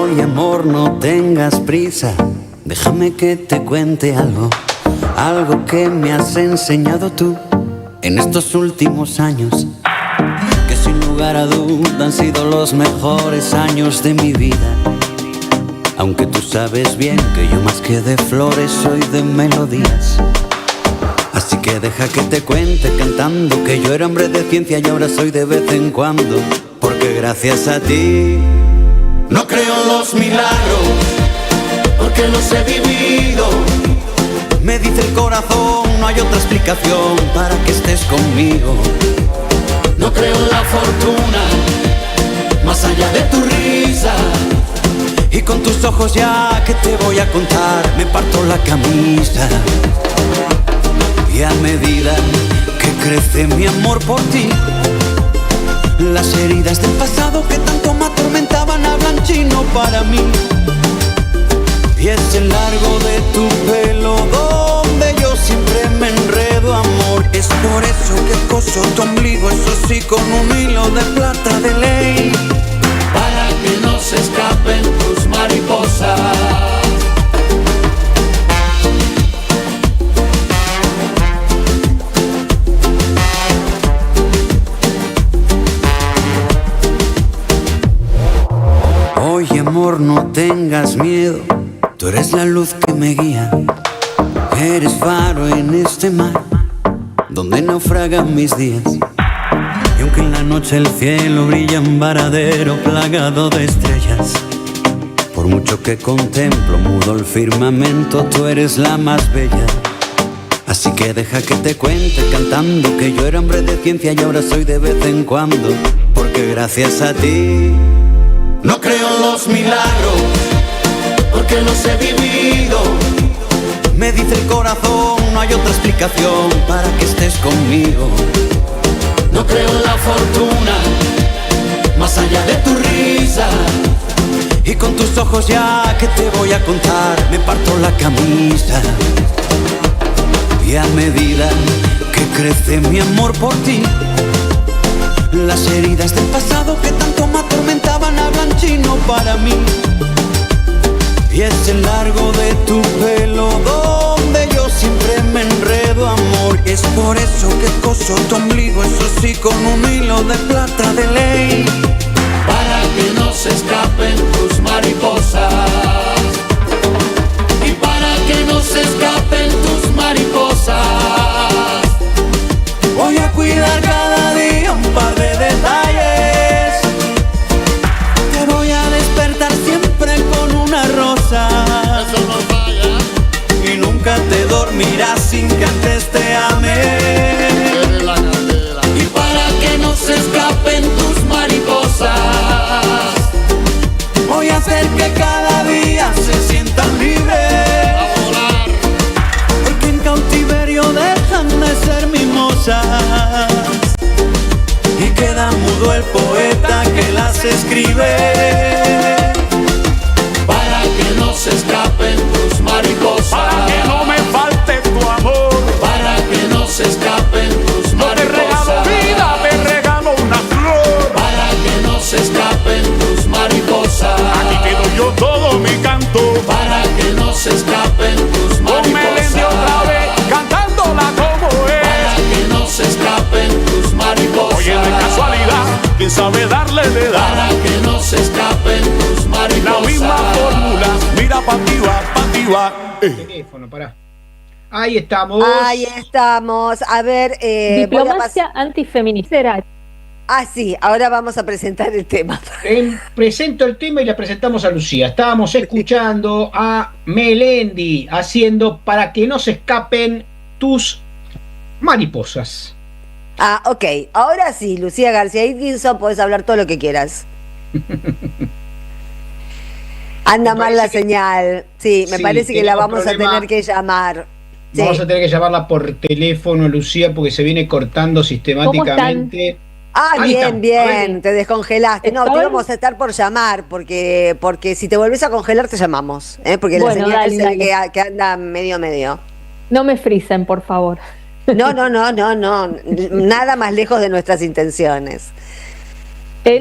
Oye amor, no tengas prisa, déjame que te cuente algo que me has enseñado tú en estos últimos años, que sin lugar a duda han sido los mejores años de mi vida. Aunque tú sabes bien que yo más que de flores soy de melodías. Así que deja que te cuente cantando que yo era hombre de ciencia y ahora soy de vez en cuando, porque gracias a ti no creo en los milagros, porque los he vivido. Me dice el corazón, no hay otra explicación para que estés conmigo. No creo en la fortuna, más allá de tu risa. Y con tus ojos ya que te voy a contar, me parto la camisa. Y a medida que crece mi amor por ti, las heridas del pasado que tanto me atormentaban hablan chino para mí. Y es el largo de tu pelo donde yo siempre me enredo, amor. Es por eso que coso tu ombligo, eso sí, con un hilo de plata de ley, para que no se escapen tus mariposas. Oye amor, no tengas miedo, tú eres la luz que me guía. Eres faro en este mar donde naufragan mis días. Y aunque en la noche el cielo brilla en varadero plagado de estrellas, por mucho que contemplo mudo el firmamento, tú eres la más bella. Así que deja que te cuente cantando que yo era hombre de ciencia y ahora soy de vez en cuando, porque gracias a ti no creo en los milagros, porque los he vivido. Me dice el corazón, no hay otra explicación para que estés conmigo. No creo en la fortuna, más allá de tu risa. Y con tus ojos ya que te voy a contar, me parto la camisa. Y a medida que crece mi amor por ti, las heridas del pasado que tanto me atormentaban hablan chino para mí. Y es el largo de tu pelo donde yo siempre me enredo, amor. Es por eso que coso tu ombligo, eso sí, con un hilo de plata de ley, para que no se escapen tus mariposas. Y para que no se escapen tus mariposas, voy a cuidar cada día un par de detalles. Te voy a despertar siempre con una rosa. Eso no falla. Y nunca te dormirás sin que antes te ame. Y para que no se escapen tus mariposas, voy a hacer que cada día se sientan libres. A volar. Porque en cautiverio dejan de ser mimosas y queda mudo el poeta que las escribe. Para que no se escapen tus mariposas, para que no me falte tu amor, para que no se escapen tus mariposas. No te regalo vida, te regalo una flor, para que no se escapen tus mariposas. Aquí te doy yo todo mi canto, para que no se escapen tus mariposas. Otra vez cantándola como es, para que no se escapen tus mariposas. Oye, de casualidad, ¿quién sabe darle de dar? Para que no se escapen arriba. Teléfono, pará. Ahí estamos. Ahí estamos. A ver, diplomacia antifeminista. Ah, sí, ahora vamos a presentar el tema. Presento el tema y la presentamos a Lucía. Estábamos escuchando a Melendi haciendo Para que no se escapen tus mariposas. Ah, ok. Ahora sí, Lucía García Atkinson, podés hablar todo lo que quieras. Anda mal la señal. Sí, me parece que la vamos a tener que llamar. Vamos a tener que llamarla por teléfono, Lucía, porque se viene cortando sistemáticamente. Ah, Ahí bien, te descongelaste. No, te íbamos a estar por llamar, porque si te volvés a congelar te llamamos, porque la señal se ve que anda medio. No me frisen, por favor. No, nada más lejos de nuestras intenciones.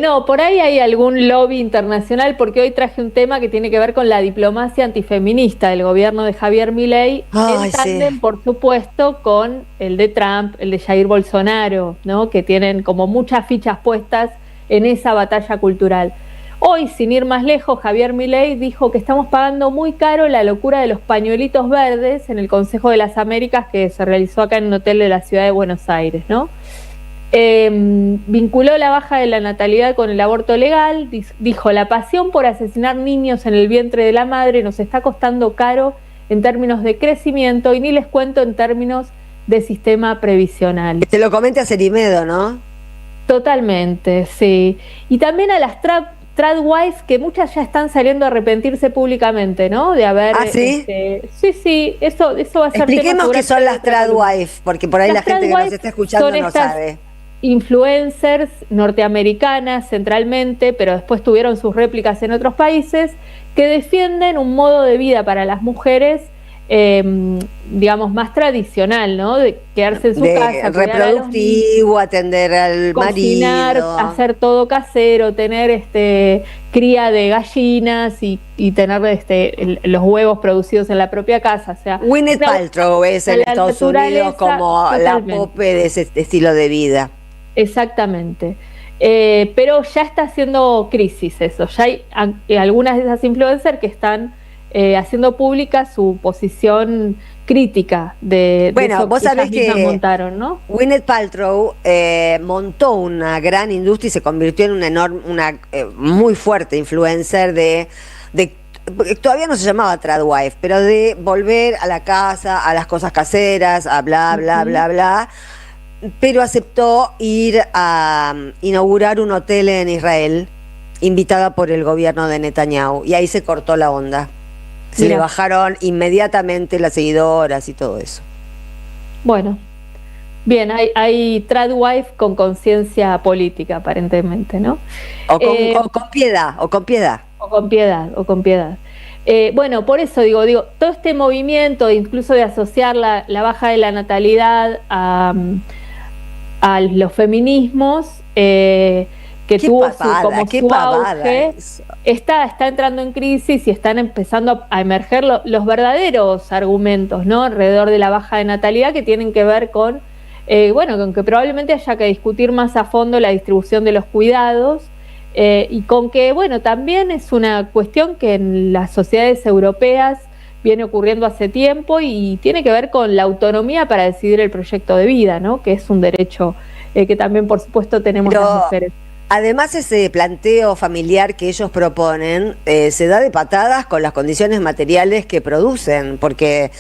No, por ahí hay algún lobby internacional, porque hoy traje un tema que tiene que ver con la diplomacia antifeminista del gobierno de Javier Milei, en tándem, por supuesto, con el de Trump, el de Jair Bolsonaro, ¿no? Que tienen como muchas fichas puestas en esa batalla cultural. Hoy, sin ir más lejos, Javier Milei dijo que estamos pagando muy caro la locura de los pañuelitos verdes en el Consejo de las Américas que se realizó acá en un hotel de la ciudad de Buenos Aires, ¿no? Vinculó la baja de la natalidad con el aborto legal, dijo: la pasión por asesinar niños en el vientre de la madre nos está costando caro en términos de crecimiento y ni les cuento en términos de sistema previsional. Te lo comenta Cerimedo, ¿no? Totalmente, sí. Y también a las tradwives, que muchas ya están saliendo a arrepentirse públicamente, ¿no? De haber... ¿Ah, sí? Sí, eso va a ser... Expliquemos qué son las tradwives, porque por ahí la gente que nos está escuchando no sabe. Influencers norteamericanas centralmente, pero después tuvieron sus réplicas en otros países, que defienden un modo de vida para las mujeres, digamos, más tradicional, ¿no? De quedarse en su casa, reproductivo, atender al cocinar, marido, hacer todo casero, tener cría de gallinas y tener los huevos producidos en la propia casa. O sea, Gwyneth Paltrow es en Estados Unidos como la pope de ese estilo de vida. Exactamente. Pero ya está haciendo crisis eso. Ya hay algunas de esas influencers que están haciendo pública su posición crítica de eso vos sabés que montaron, ¿no? Gwyneth Paltrow montó una gran industria y se convirtió en una muy fuerte influencer de todavía no se llamaba tradwife, pero de volver a la casa, a las cosas caseras, a bla, bla, pero aceptó ir a inaugurar un hotel en Israel, invitada por el gobierno de Netanyahu, y ahí se cortó la onda. Se le bajaron inmediatamente las seguidoras y todo eso. Bueno, bien, hay tradwife con conciencia política, aparentemente, ¿no? O con piedad. O con piedad. Bueno, por eso digo, todo este movimiento, incluso de asociar la baja de la natalidad a los feminismos, que tuvo su auge, está entrando en crisis y están empezando a emerger los verdaderos argumentos, ¿no? Alrededor de la baja de natalidad, que tienen que ver con con que probablemente haya que discutir más a fondo la distribución de los cuidados, y con que, también es una cuestión que en las sociedades europeas viene ocurriendo hace tiempo y tiene que ver con la autonomía para decidir el proyecto de vida, ¿no? Que es un derecho que también, por supuesto, tenemos las mujeres. Además, ese planteo familiar que ellos proponen se da de patadas con las condiciones materiales que producen, porque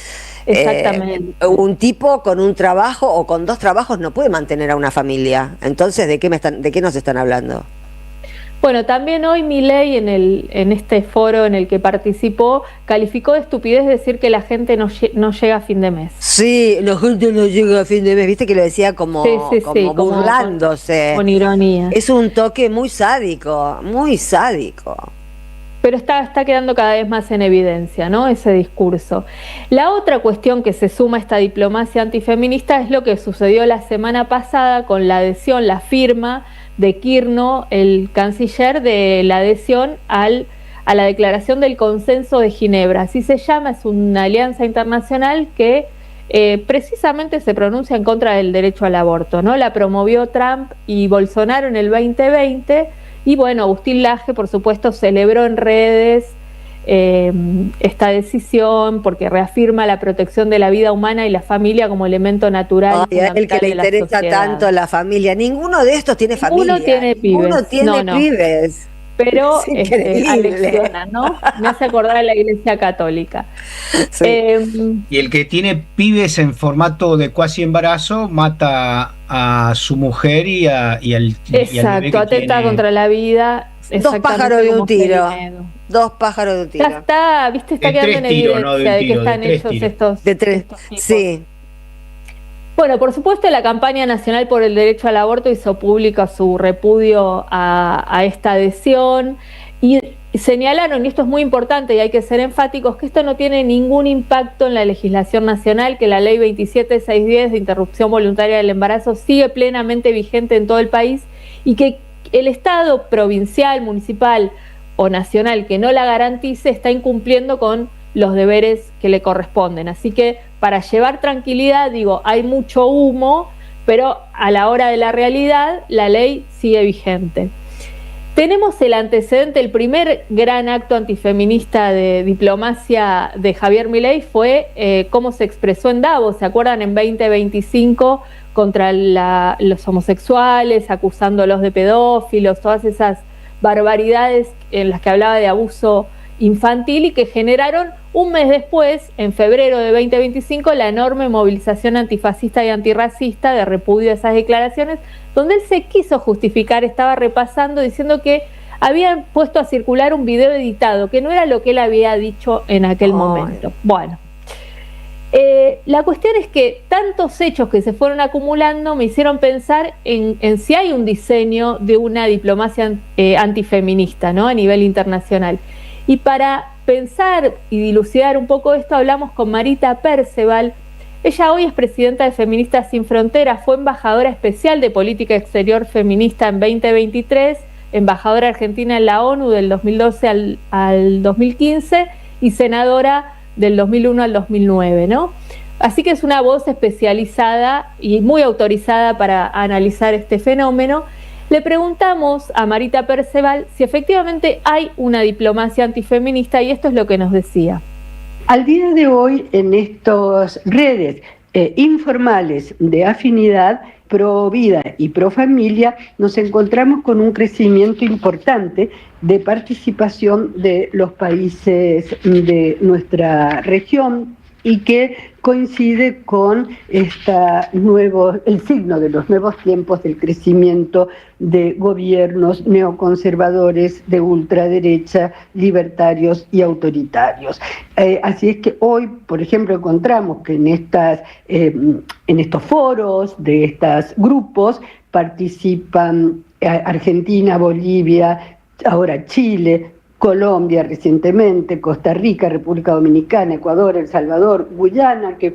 un tipo con un trabajo o con dos trabajos no puede mantener a una familia. Entonces, ¿de qué nos están hablando? Bueno, también hoy Milei en este foro en el que participó calificó de estupidez decir que la gente no llega a fin de mes. Sí, la gente no llega a fin de mes, viste que lo decía como burlándose. Con ironía. Es un toque muy sádico, muy sádico. Pero está quedando cada vez más en evidencia, ¿no? Ese discurso. La otra cuestión que se suma a esta diplomacia antifeminista es lo que sucedió la semana pasada con la adhesión, la firma de Kirno, el canciller, de la adhesión a la Declaración del Consenso de Ginebra. Así se llama, es una alianza internacional que precisamente se pronuncia en contra del derecho al aborto, ¿no? La promovió Trump y Bolsonaro en el 2020, y Agustín Laje, por supuesto, celebró en redes esta decisión porque reafirma la protección de la vida humana y la familia como elemento natural. Ay, a él que le interesa tanto la familia. Ninguno de estos tiene familia. Ninguno tiene pibes. Ninguno tiene pibes. Pero Es alecciona, ¿no? Me hace acordar a la Iglesia Católica. Sí. Y el que tiene pibes en formato de cuasi embarazo mata a su mujer y al exacto, atenta contra la vida. Dos pájaros de un tiro. Dos pájaros de un tiro. Ya está, viste, está quedando en evidencia de que están hechos estos. De tres. Sí. Bueno, por supuesto, la campaña nacional por el derecho al aborto hizo público su repudio a esta adhesión y señalaron, y esto es muy importante y hay que ser enfáticos, que esto no tiene ningún impacto en la legislación nacional, que la ley 27610 de interrupción voluntaria del embarazo sigue plenamente vigente en todo el país y que el Estado provincial, municipal o nacional que no la garantice está incumpliendo con los deberes que le corresponden. Así que para llevar tranquilidad, digo, hay mucho humo, pero a la hora de la realidad la ley sigue vigente. Tenemos el antecedente, el primer gran acto antifeminista de diplomacia de Javier Milei fue cómo se expresó en Davos, ¿se acuerdan? En 2025 contra los homosexuales, acusándolos de pedófilos, todas esas barbaridades en las que hablaba de abuso infantil y que generaron un mes después, en febrero de 2025, la enorme movilización antifascista y antirracista de repudio a esas declaraciones, donde él se quiso justificar, estaba repasando, diciendo que habían puesto a circular un video editado, que no era lo que él había dicho en aquel momento. Bueno, la cuestión es que tantos hechos que se fueron acumulando me hicieron pensar en si hay un diseño de una diplomacia antifeminista, ¿no?, a nivel internacional. Y para pensar y dilucidar un poco esto, hablamos con Marita Perceval. Ella hoy es presidenta de Feministas Sin Fronteras, fue embajadora especial de Política Exterior Feminista en 2023, embajadora argentina en la ONU del 2012 al 2015 y senadora del 2001 al 2009, ¿no? Así que es una voz especializada y muy autorizada para analizar este fenómeno. Le preguntamos a Marita Perceval si efectivamente hay una diplomacia antifeminista y esto es lo que nos decía. Al día de hoy, en estas redes informales de afinidad pro vida y pro familia, nos encontramos con un crecimiento importante de participación de los países de nuestra región y que coincide con el signo de los nuevos tiempos del crecimiento de gobiernos neoconservadores de ultraderecha, libertarios y autoritarios. Así es que hoy, por ejemplo, encontramos que en estos foros de estos grupos participan Argentina, Bolivia, ahora Chile, Colombia recientemente, Costa Rica, República Dominicana, Ecuador, El Salvador, Guyana, que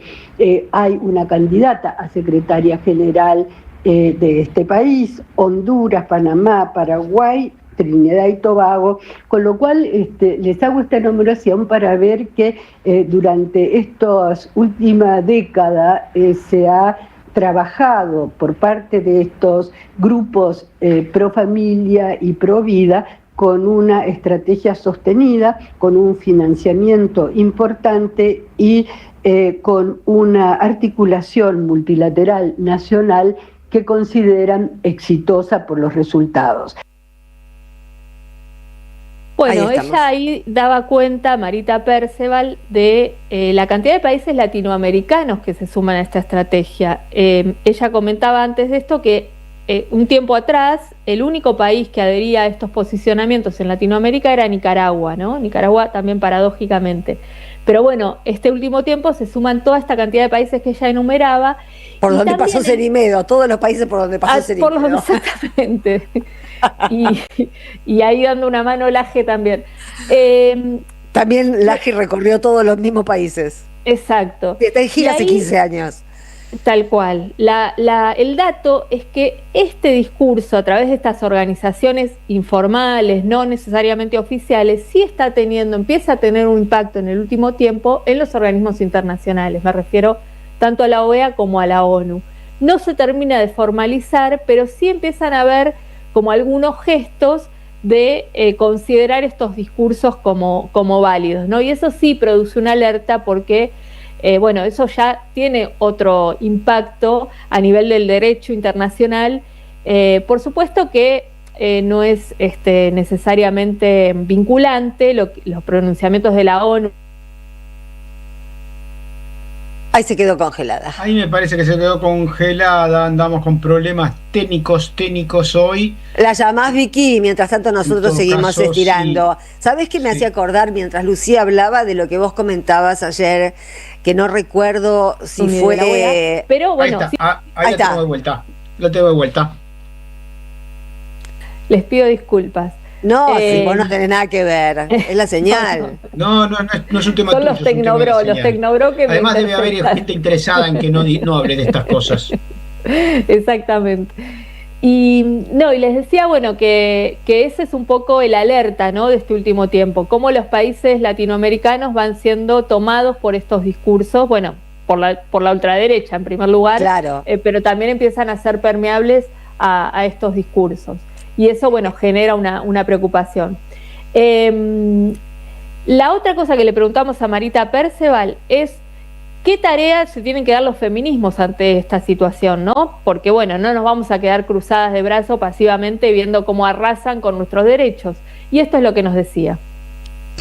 hay una candidata a secretaria general de este país, Honduras, Panamá, Paraguay, Trinidad y Tobago, con lo cual les hago esta enumeración para ver que durante esta última década se ha trabajado por parte de estos grupos pro familia y pro vida con una estrategia sostenida, con un financiamiento importante y con una articulación multilateral nacional que consideran exitosa por los resultados. Bueno, ella ahí daba cuenta, Marita Perceval, de la cantidad de países latinoamericanos que se suman a esta estrategia. Ella comentaba antes de esto que un tiempo atrás el único país que adhería a estos posicionamientos en Latinoamérica era Nicaragua, ¿no? Nicaragua también paradójicamente. Pero bueno, este último tiempo se suman toda esta cantidad de países que ella enumeraba. Por donde pasó Cerimedo, todos los países por donde pasó Cerimedo. Exactamente. y ahí dando una mano Laje también. También Laje recorrió todos los mismos países. Exacto. Está en gira hace 15 años. Tal cual. El dato es que este discurso a través de estas organizaciones informales, no necesariamente oficiales, sí empieza a tener un impacto en el último tiempo en los organismos internacionales. Me refiero tanto a la OEA como a la ONU. No se termina de formalizar, pero sí empiezan a haber como algunos gestos de considerar estos discursos como válidos, ¿no? Y eso sí produce una alerta porque, bueno, eso ya tiene otro impacto a nivel del derecho internacional. Por supuesto que no es necesariamente vinculante los pronunciamientos de la ONU. Ahí se quedó congelada. Ahí me parece que se quedó congelada, andamos con problemas técnicos hoy. La llamás, Vicky, y mientras tanto nosotros seguimos caso, estirando. sí. ¿Sabés qué me hacía acordar mientras Lucía hablaba de lo que vos comentabas ayer? Que no recuerdo si fue... Pero bueno, ahí está, sí. ahí lo tengo de vuelta. Lo tengo de vuelta. Les pido disculpas. No, si vos no tenés nada que ver, es la señal. No es un tema Son tuyo, los es un tema de la tecnobro que me Además debe haber interpretan. gente interesada en que no hable de estas cosas. Exactamente. Y les decía, bueno, que ese es un poco el alerta, ¿no?, de este último tiempo, cómo los países latinoamericanos van siendo tomados por estos discursos, bueno, por la ultraderecha en primer lugar, claro. Pero también empiezan a ser permeables a estos discursos. Y eso, bueno, genera una preocupación. La otra cosa que le preguntamos a Marita Perceval es ¿qué tareas se tienen que dar los feminismos ante esta situación, ¿no? Porque, bueno, no nos vamos a quedar cruzadas de brazos pasivamente viendo cómo arrasan con nuestros derechos. Y esto es lo que nos decía.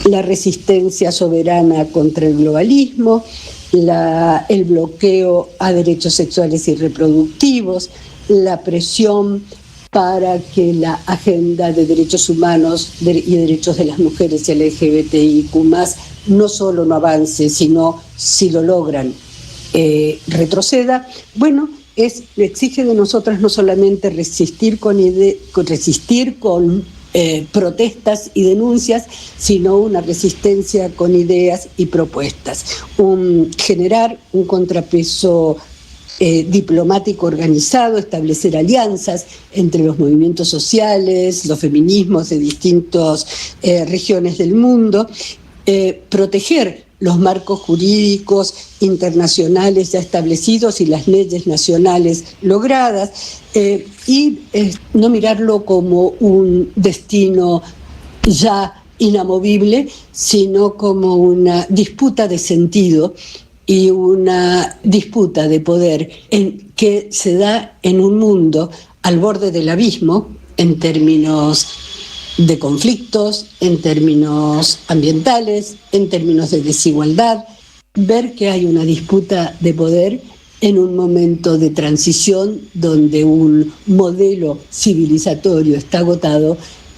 La resistencia soberana contra el globalismo, el bloqueo a derechos sexuales y reproductivos, la presión para que la agenda de derechos humanos y derechos de las mujeres y LGBTIQ+, no solo no avance, sino si lo logran, retroceda. Bueno, exige de nosotras no solamente resistir con protestas y denuncias, sino una resistencia con ideas y propuestas. Generar un contrapeso diplomático organizado, establecer alianzas entre los movimientos sociales, los feminismos de distintas regiones del mundo, proteger los marcos jurídicos internacionales ya establecidos y las leyes nacionales logradas, y no mirarlo como un destino ya inamovible, sino como una disputa de sentido y una disputa de poder que se da en un mundo al borde del abismo en términos de conflictos, en términos ambientales, en términos de desigualdad. Ver que hay una disputa de poder en un momento de transición donde un modelo civilizatorio está agotado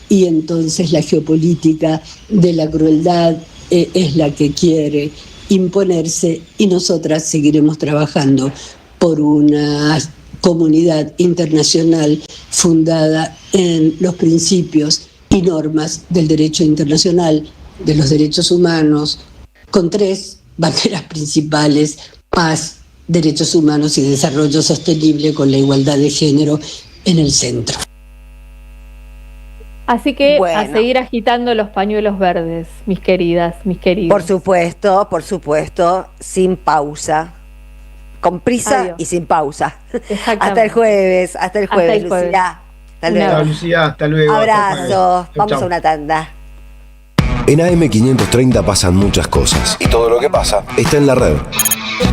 y entonces la geopolítica de la crueldad es la que quiere imponerse, y nosotras seguiremos trabajando por una comunidad internacional fundada en los principios y normas del derecho internacional, de los derechos humanos, con 3 banderas principales: paz, derechos humanos y desarrollo sostenible, con la igualdad de género en el centro. Así que Bueno. a seguir agitando los pañuelos verdes, mis queridas, mis queridos. Por supuesto, sin pausa. Con prisa. Adiós. Y sin pausa. Exactamente. Hasta el jueves, Lucía. Hasta luego. Chao, Lucía, hasta luego. Abrazo. Vamos Chau. a una tanda. En AM530 pasan muchas cosas y todo lo que pasa está en la red.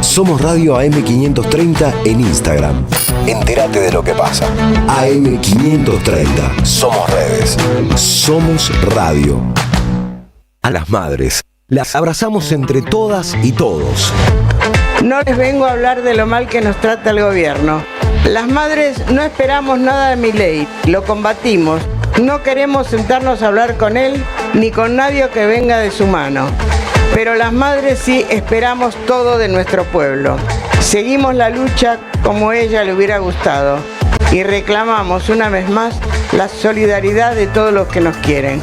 Somos Radio AM530 en Instagram. Entérate de lo que pasa. AM530. Somos redes. Somos radio. A las madres las abrazamos entre todas y todos. No les vengo a hablar de lo mal que nos trata el gobierno. Las madres no esperamos nada de Milei, lo combatimos. No queremos sentarnos a hablar con él ni con nadie que venga de su mano. Pero las madres sí esperamos todo de nuestro pueblo. Seguimos la lucha como ella le hubiera gustado y reclamamos una vez más la solidaridad de todos los que nos quieren.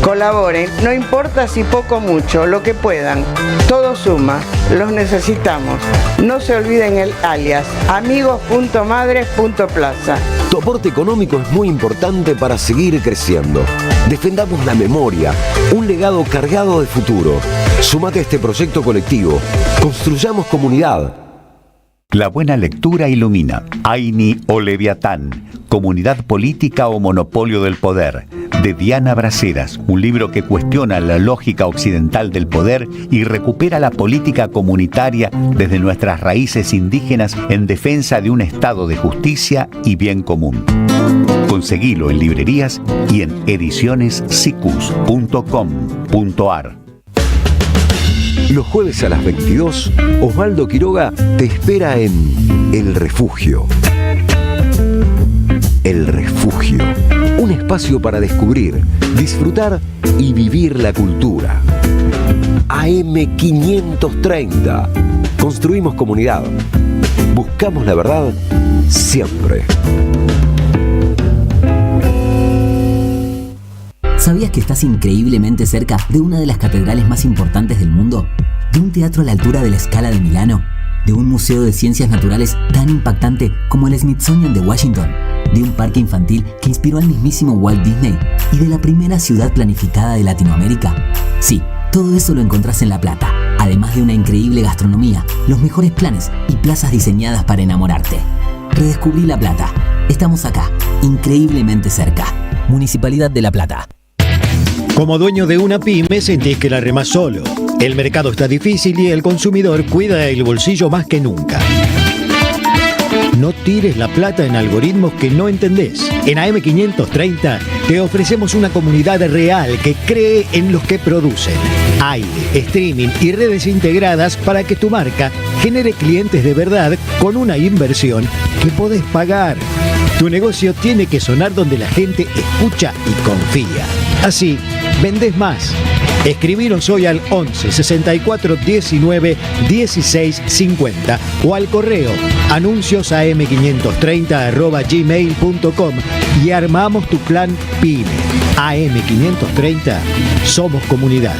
Colaboren, no importa si poco o mucho, lo que puedan. Todo suma, los necesitamos. No se olviden el alias, amigos.madres.plaza. Tu aporte económico es muy importante para seguir creciendo. Defendamos la memoria, un legado cargado de futuro. Súmate a este proyecto colectivo. Construyamos comunidad. La buena lectura ilumina. Aini o Leviatán, Comunidad Política o Monopolio del Poder, de Diana Braceras, un libro que cuestiona la lógica occidental del poder y recupera la política comunitaria desde nuestras raíces indígenas en defensa de un estado de justicia y bien común. Conseguilo en librerías y en edicionessicus.com.ar. Los jueves a las 22, Osvaldo Quiroga te espera en El Refugio. El Refugio, un espacio para descubrir, disfrutar y vivir la cultura. AM530. Construimos comunidad. Buscamos la verdad siempre. ¿Sabías que estás increíblemente cerca de una de las catedrales más importantes del mundo? ¿De un teatro a la altura de la Scala de Milano? ¿De un museo de ciencias naturales tan impactante como el Smithsonian de Washington? ¿De un parque infantil que inspiró al mismísimo Walt Disney? ¿Y de la primera ciudad planificada de Latinoamérica? Sí, todo eso lo encontrás en La Plata, además de una increíble gastronomía, los mejores planes y plazas diseñadas para enamorarte. Redescubrí La Plata. Estamos acá, increíblemente cerca. Municipalidad de La Plata. Como dueño de una pyme sentís que la remás solo. El mercado está difícil y el consumidor cuida el bolsillo más que nunca. No tires la plata en algoritmos que no entendés. En AM530 te ofrecemos una comunidad real que cree en los que producen. Aire, streaming y redes integradas para que tu marca genere clientes de verdad con una inversión que podés pagar. Tu negocio tiene que sonar donde la gente escucha y confía. Así, vendés más. Escribinos hoy al 11 64 19 16 50 o al correo anunciosam530@gmail.com y armamos tu plan PYME. AM530, somos comunidad.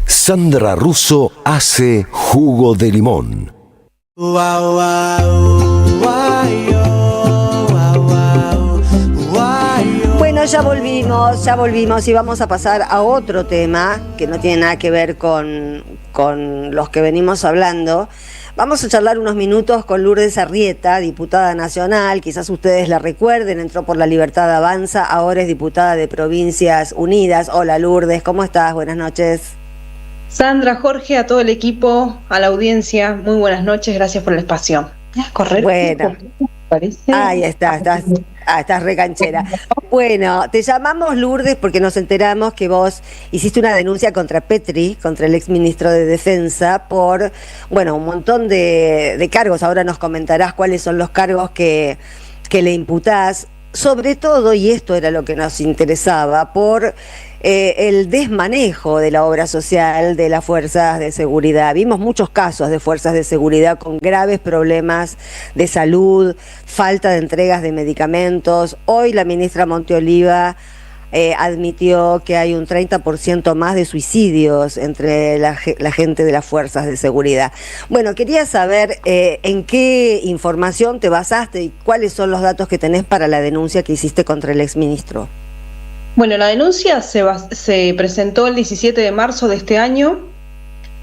Sandra Russo hace jugo de limón. Bueno, ya volvimos y vamos a pasar a otro tema que no tiene nada que ver con los que venimos hablando. Vamos a charlar unos minutos con Lourdes Arrieta, diputada nacional, quizás ustedes la recuerden, entró por La Libertad Avanza, ahora es diputada de Provincias Unidas. Hola Lourdes, ¿cómo estás? Buenas noches. Sandra, Jorge, a todo el equipo, a la audiencia, muy buenas noches, gracias por el espacio. Correr. Bueno, ahí estás recanchera. Bueno, te llamamos Lourdes porque nos enteramos que vos hiciste una denuncia contra Petri, contra el exministro de Defensa, por, bueno, un montón de cargos. Ahora nos comentarás cuáles son los cargos que le imputás, sobre todo, y esto era lo que nos interesaba, por el desmanejo de la obra social de las fuerzas de seguridad. Vimos muchos casos de fuerzas de seguridad con graves problemas de salud, falta de entregas de medicamentos. Hoy la ministra Monteoliva admitió que hay un 30% más de suicidios entre la gente de las fuerzas de seguridad. Bueno, quería saber en qué información te basaste y cuáles son los datos que tenés para la denuncia que hiciste contra el exministro. Bueno, la denuncia se presentó el 17 de marzo de este año,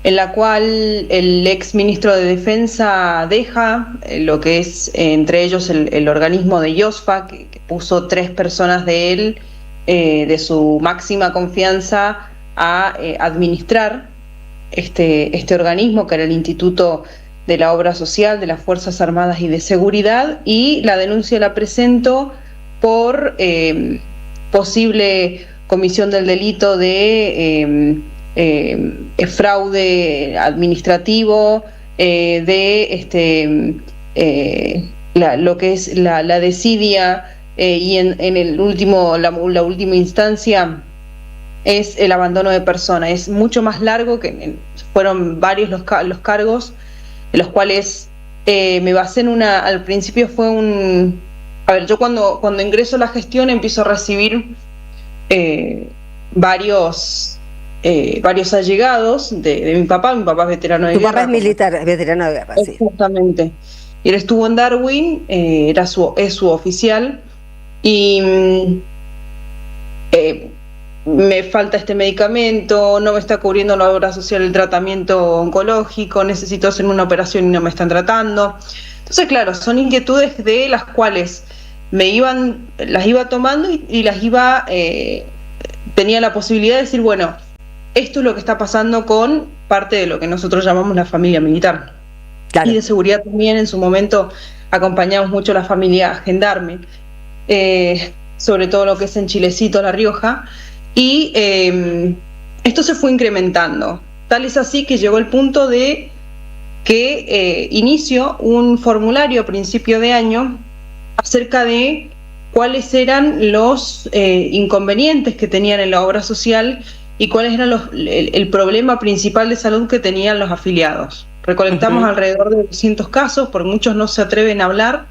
en la cual el exministro de Defensa deja lo que es, entre ellos, el organismo de IOSFA, que puso 3 personas de él, de su máxima confianza, a administrar este organismo, que era el Instituto de la Obra Social de las Fuerzas Armadas y de Seguridad, y la denuncia la presento por posible comisión del delito de fraude administrativo, lo que es la desidia, y en el la última instancia es el abandono de persona. Es mucho más largo, fueron varios los cargos, en los cuales me basé en al principio fue a ver, yo cuando ingreso a la gestión empiezo a recibir varios allegados de mi papá. Mi papá es veterano de guerra. Tu papá es militar, es veterano de guerra, sí. Exactamente. Él estuvo en Darwin, es su oficial, y me falta este medicamento, no me está cubriendo la obra social el tratamiento oncológico, necesito hacer una operación y no me están tratando. Entonces, claro, son inquietudes de las cuales las iba tomando y las iba, tenía la posibilidad de decir, bueno, esto es lo que está pasando con parte de lo que nosotros llamamos la familia militar. Claro. Y de seguridad también, en su momento acompañamos mucho a la familia gendarme, sobre todo lo que es en Chilecito, La Rioja, y esto se fue incrementando. Tal es así que llegó el punto de que inició un formulario a principio de año acerca de cuáles eran los inconvenientes que tenían en la obra social y cuáles eran el problema principal de salud que tenían los afiliados. Recolectamos alrededor de 200 casos, porque muchos no se atreven a hablar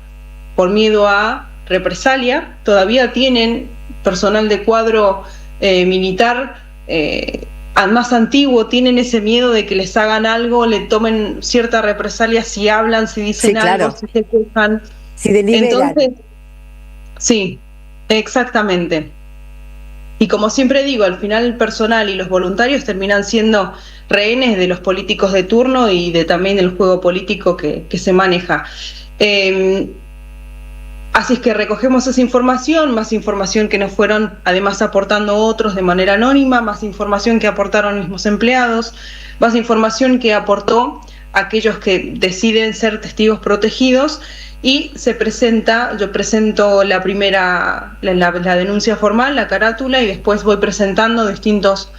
por miedo a represalia. Todavía tienen personal de cuadro militar más antiguo, tienen ese miedo de que les hagan algo, le tomen cierta represalia si hablan, si dicen algo, si se quejan. Si deliberan. Entonces, sí, exactamente. Y como siempre digo, al final el personal y los voluntarios terminan siendo rehenes de los políticos de turno y también del juego político que se maneja. Así es que recogemos esa información, más información que nos fueron además aportando otros de manera anónima, más información que aportaron mismos empleados, más información que aportó aquellos que deciden ser testigos protegidos, y yo presento la primera, la denuncia formal, la carátula, y después voy presentando distintos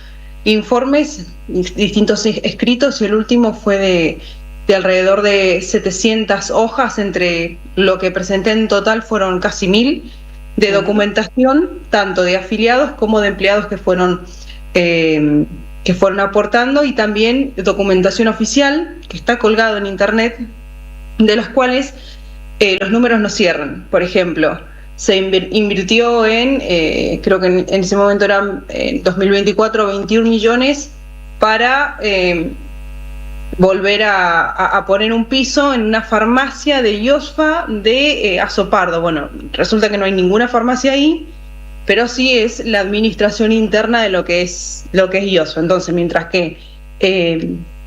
informes, distintos escritos, y el último fue de alrededor de 700 hojas, entre lo que presenté en total fueron casi 1000, de documentación, tanto de afiliados como de empleados que fueron aportando, y también documentación oficial que está colgado en internet, de las cuales los números no cierran. Por ejemplo, se invirtió creo que en ese momento eran 2024 21 millones para volver a poner un piso en una farmacia de IOSFA de Azopardo. Bueno, resulta que no hay ninguna farmacia ahí, pero sí es la administración interna de lo que es IOSFA. Entonces, mientras que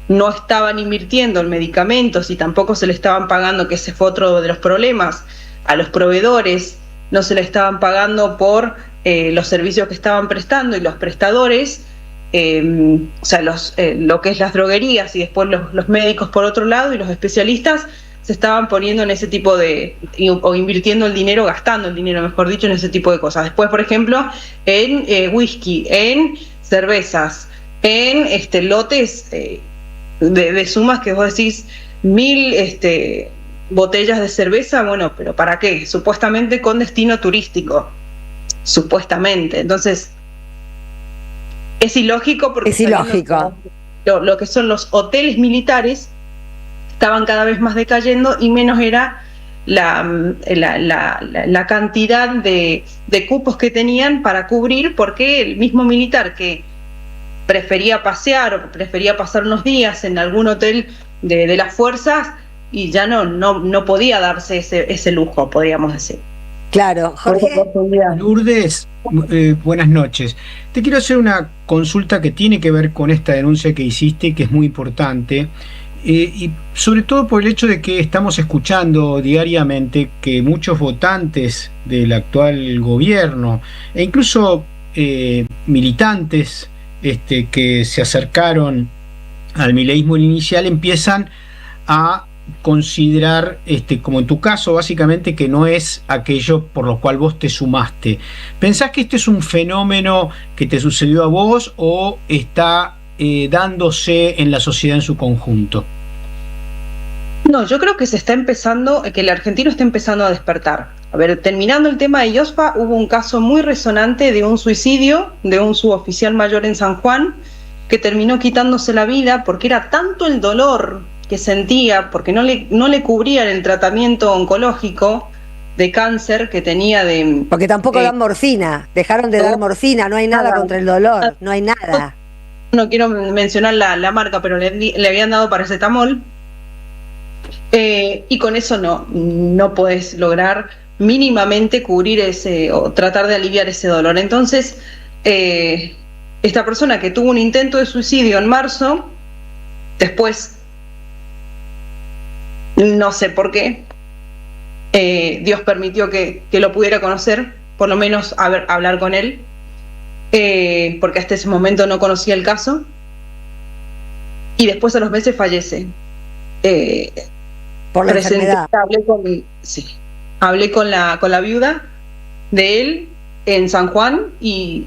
no estaban invirtiendo en medicamentos y tampoco se le estaban pagando, que ese fue otro de los problemas, a los proveedores no se le estaban pagando por los servicios que estaban prestando, y los prestadores, o sea, lo que es las droguerías y después los médicos por otro lado, y los especialistas se estaban poniendo en ese tipo o invirtiendo el dinero, gastando el dinero, mejor dicho, en ese tipo de cosas. Después, por ejemplo, en whisky, en cervezas, en lotes de sumas que vos decís 1000 botellas de cerveza. Bueno, pero ¿para qué? Supuestamente con destino turístico, supuestamente. Entonces es ilógico, porque lo que son los hoteles militares estaban cada vez más decayendo, y menos era la cantidad de cupos que tenían para cubrir, porque el mismo militar que prefería pasear o prefería pasar unos días en algún hotel de las fuerzas, y ya no podía darse ese lujo, podríamos decir. Claro, Jorge. Lourdes, buenas noches. Te quiero hacer una consulta que tiene que ver con esta denuncia que hiciste, que es muy importante, y sobre todo por el hecho de que estamos escuchando diariamente que muchos votantes del actual gobierno, e incluso militantes que se acercaron al mileísmo inicial, empiezan a considerar, como en tu caso, básicamente, que no es aquello por lo cual vos te sumaste. ¿Pensás que este es un fenómeno que te sucedió a vos, o está dándose en la sociedad en su conjunto? No, yo creo que que el argentino está empezando a despertar. A ver, terminando el tema de IOSFA, hubo un caso muy resonante de un suicidio de un suboficial mayor en San Juan, que terminó quitándose la vida porque era tanto el dolor que sentía, porque no le cubrían el tratamiento oncológico de cáncer que tenía porque tampoco dan morfina, dejaron de dar morfina, no hay nada contra el dolor, no hay nada. No quiero mencionar la marca, pero le habían dado paracetamol, y con eso no podés lograr mínimamente cubrir o tratar de aliviar ese dolor. Entonces esta persona que tuvo un intento de suicidio en marzo, después, no sé por qué, Dios permitió que lo pudiera conocer, por lo menos hablar con él, porque hasta ese momento no conocía el caso, y después a los meses fallece. Por la enfermedad. Hablé con la viuda de él en San Juan, y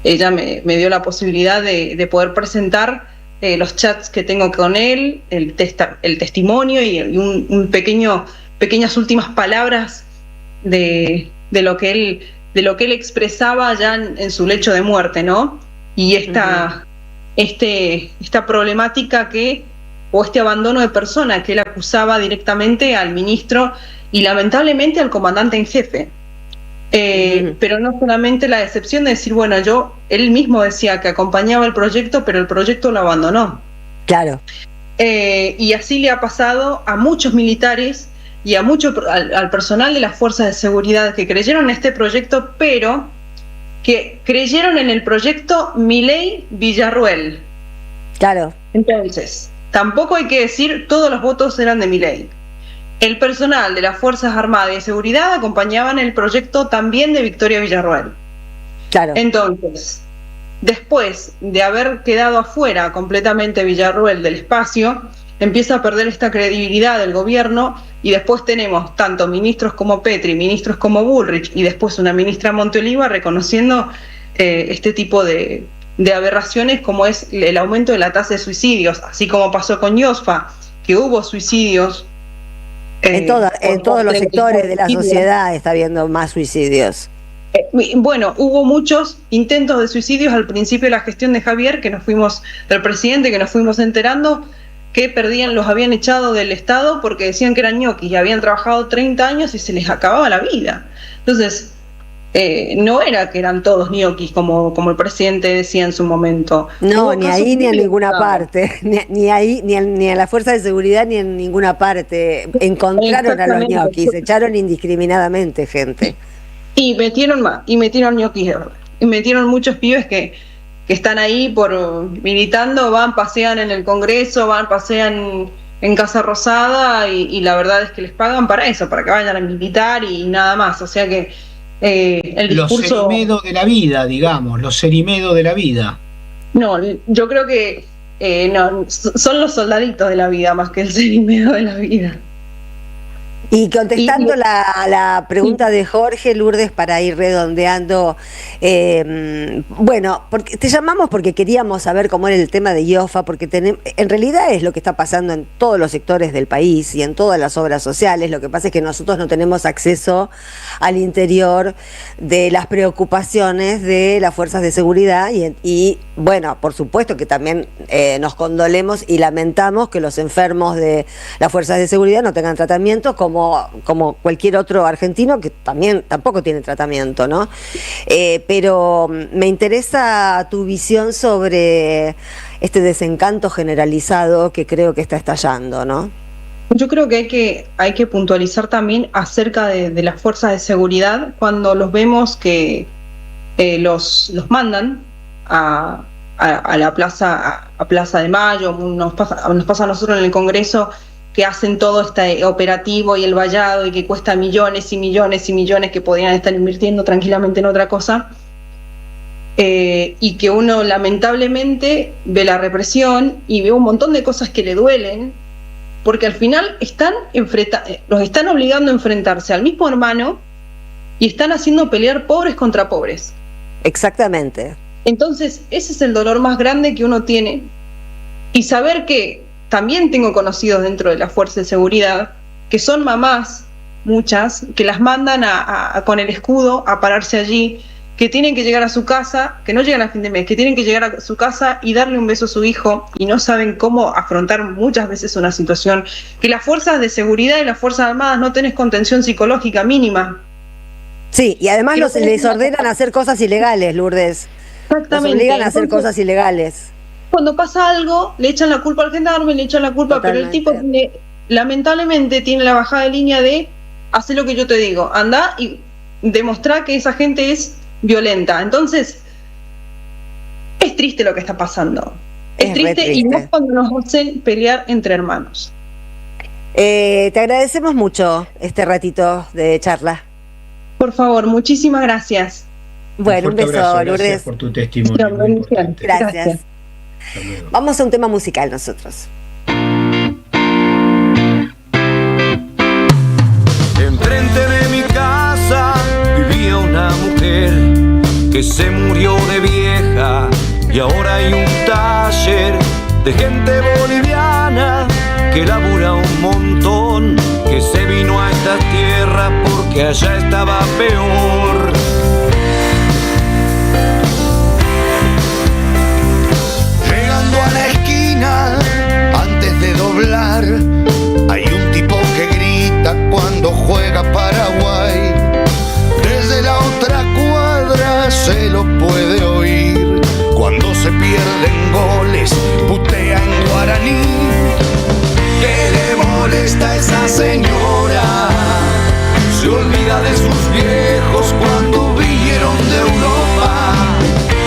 ella me dio la posibilidad de poder presentar los chats que tengo con él, el testimonio y pequeñas últimas palabras de lo que él expresaba ya en su lecho de muerte, ¿no? Y esta problemática o este abandono de persona que él acusaba directamente al ministro y lamentablemente al comandante en jefe. Pero no solamente la decepción de decir, bueno, él mismo decía que acompañaba el proyecto, pero el proyecto lo abandonó. Claro. Y así le ha pasado a muchos militares y al personal de las fuerzas de seguridad que creyeron en este proyecto, pero que creyeron en el proyecto Milei-Villarruel. Claro. Entonces, tampoco hay que decir todos los votos eran de Milei. El personal de las Fuerzas Armadas y de Seguridad acompañaban el proyecto también de Victoria Villarruel. Claro. Entonces, después de haber quedado afuera completamente Villarruel del espacio, empieza a perder esta credibilidad del gobierno, y después tenemos tanto ministros como Petri, ministros como Bullrich, y después una ministra Monteoliva reconociendo este tipo de aberraciones, como es el aumento de la tasa de suicidios, así como pasó con Iosfa, que hubo suicidios. En todos los sectores de la sociedad está habiendo más suicidios. Bueno, hubo muchos intentos de suicidios al principio de la gestión de Javier, del presidente, que nos fuimos enterando que los habían echado del Estado porque decían que eran ñoquis y habían trabajado 30 años y se les acababa la vida. Entonces, no era que eran todos ñoquis como el presidente decía en su momento. No, ni ahí ni en ninguna parte, ni ahí, ni en la fuerza de seguridad, ni en ninguna parte. Encontraron a los ñoquis, echaron indiscriminadamente gente. Y metieron ñoquis de verdad. Y metieron muchos pibes que están ahí militando, pasean en el Congreso, pasean en Casa Rosada, y la verdad es que les pagan para eso, para que vayan a militar y nada más. O sea que el discurso... Los Cerimedo de la vida, digamos, los Cerimedo de la vida. No, yo creo que no, son los soldaditos de la vida más que el Cerimedo de la vida. Y contestando la pregunta de Jorge, Lourdes, para ir redondeando, bueno, porque te llamamos porque queríamos saber cómo era el tema de Iosfa, porque en realidad es lo que está pasando en todos los sectores del país y en todas las obras sociales. Lo que pasa es que nosotros no tenemos acceso al interior de las preocupaciones de las fuerzas de seguridad y bueno, por supuesto que también nos condolemos y lamentamos que los enfermos de las fuerzas de seguridad no tengan tratamiento como cualquier otro argentino que tampoco tiene tratamiento, ¿no? Pero me interesa tu visión sobre este desencanto generalizado que creo que está estallando, ¿no? Yo creo que hay que puntualizar también acerca de las fuerzas de seguridad cuando los vemos que los mandan a la Plaza de Mayo, nos pasa a nosotros en el Congreso, que hacen todo este operativo y el vallado y que cuesta millones y millones y millones que podrían estar invirtiendo tranquilamente en otra cosa, y que uno lamentablemente ve la represión y ve un montón de cosas que le duelen, porque al final los están obligando a enfrentarse al mismo hermano y están haciendo pelear pobres contra pobres. Exactamente. Entonces ese es el dolor más grande que uno tiene, y saber que también tengo conocidos dentro de la fuerza de seguridad que son mamás, muchas, que las mandan con el escudo a pararse allí, que tienen que llegar a su casa, que no llegan a fin de mes, que tienen que llegar a su casa y darle un beso a su hijo, y no saben cómo afrontar muchas veces una situación, que las fuerzas de seguridad y las fuerzas armadas no tenés contención psicológica mínima. Sí, y además les ordenan hacer cosas ilegales, Lourdes. Exactamente. Los obligan a hacer cosas ilegales. Cuando pasa algo, le echan la culpa al gendarme, le echan la culpa, totalmente. Pero el tipo lamentablemente tiene la bajada de línea de hacer lo que yo te digo, anda y demostrar que esa gente es violenta. Entonces, triste lo que está pasando. Es re triste y más cuando nos hacen pelear entre hermanos. Te agradecemos mucho este ratito de charla. Por favor, muchísimas gracias. Bueno, un beso, abrazo, Lourdes. gracias por tu testimonio. Muy importante. Gracias. Vamos a un tema musical nosotros. Enfrente de mi casa vivía una mujer que se murió de vieja y ahora hay un taller de gente boliviana que labura un montón, que se vino a esta tierra porque allá estaba peor. Llegando a la esquina, antes de doblar, hay un tipo que grita cuando juega Paraguay. Desde la otra cuadra se lo puede oír. Cuando se pierden goles, putea en guaraní. ¿Qué le molesta a esa señora? Se olvida de sus viejos cuando vinieron de Europa.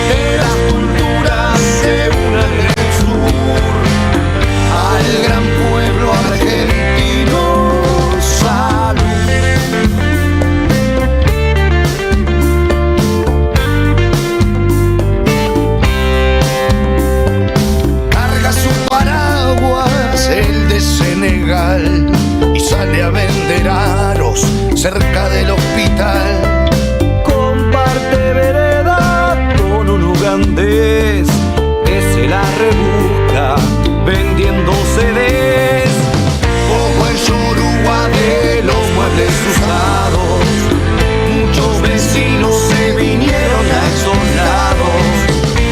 Que las culturas se unan en el sur al gran pueblo argentino. Salud. Carga su paraguas, el de Senegal, y sale a vender aros cerca del hospital. Comparte vereda con un ugandés que se la rebusca vendiendo CDs. Como el yoruba de los muebles usados, muchos vecinos se vinieron a esos lados.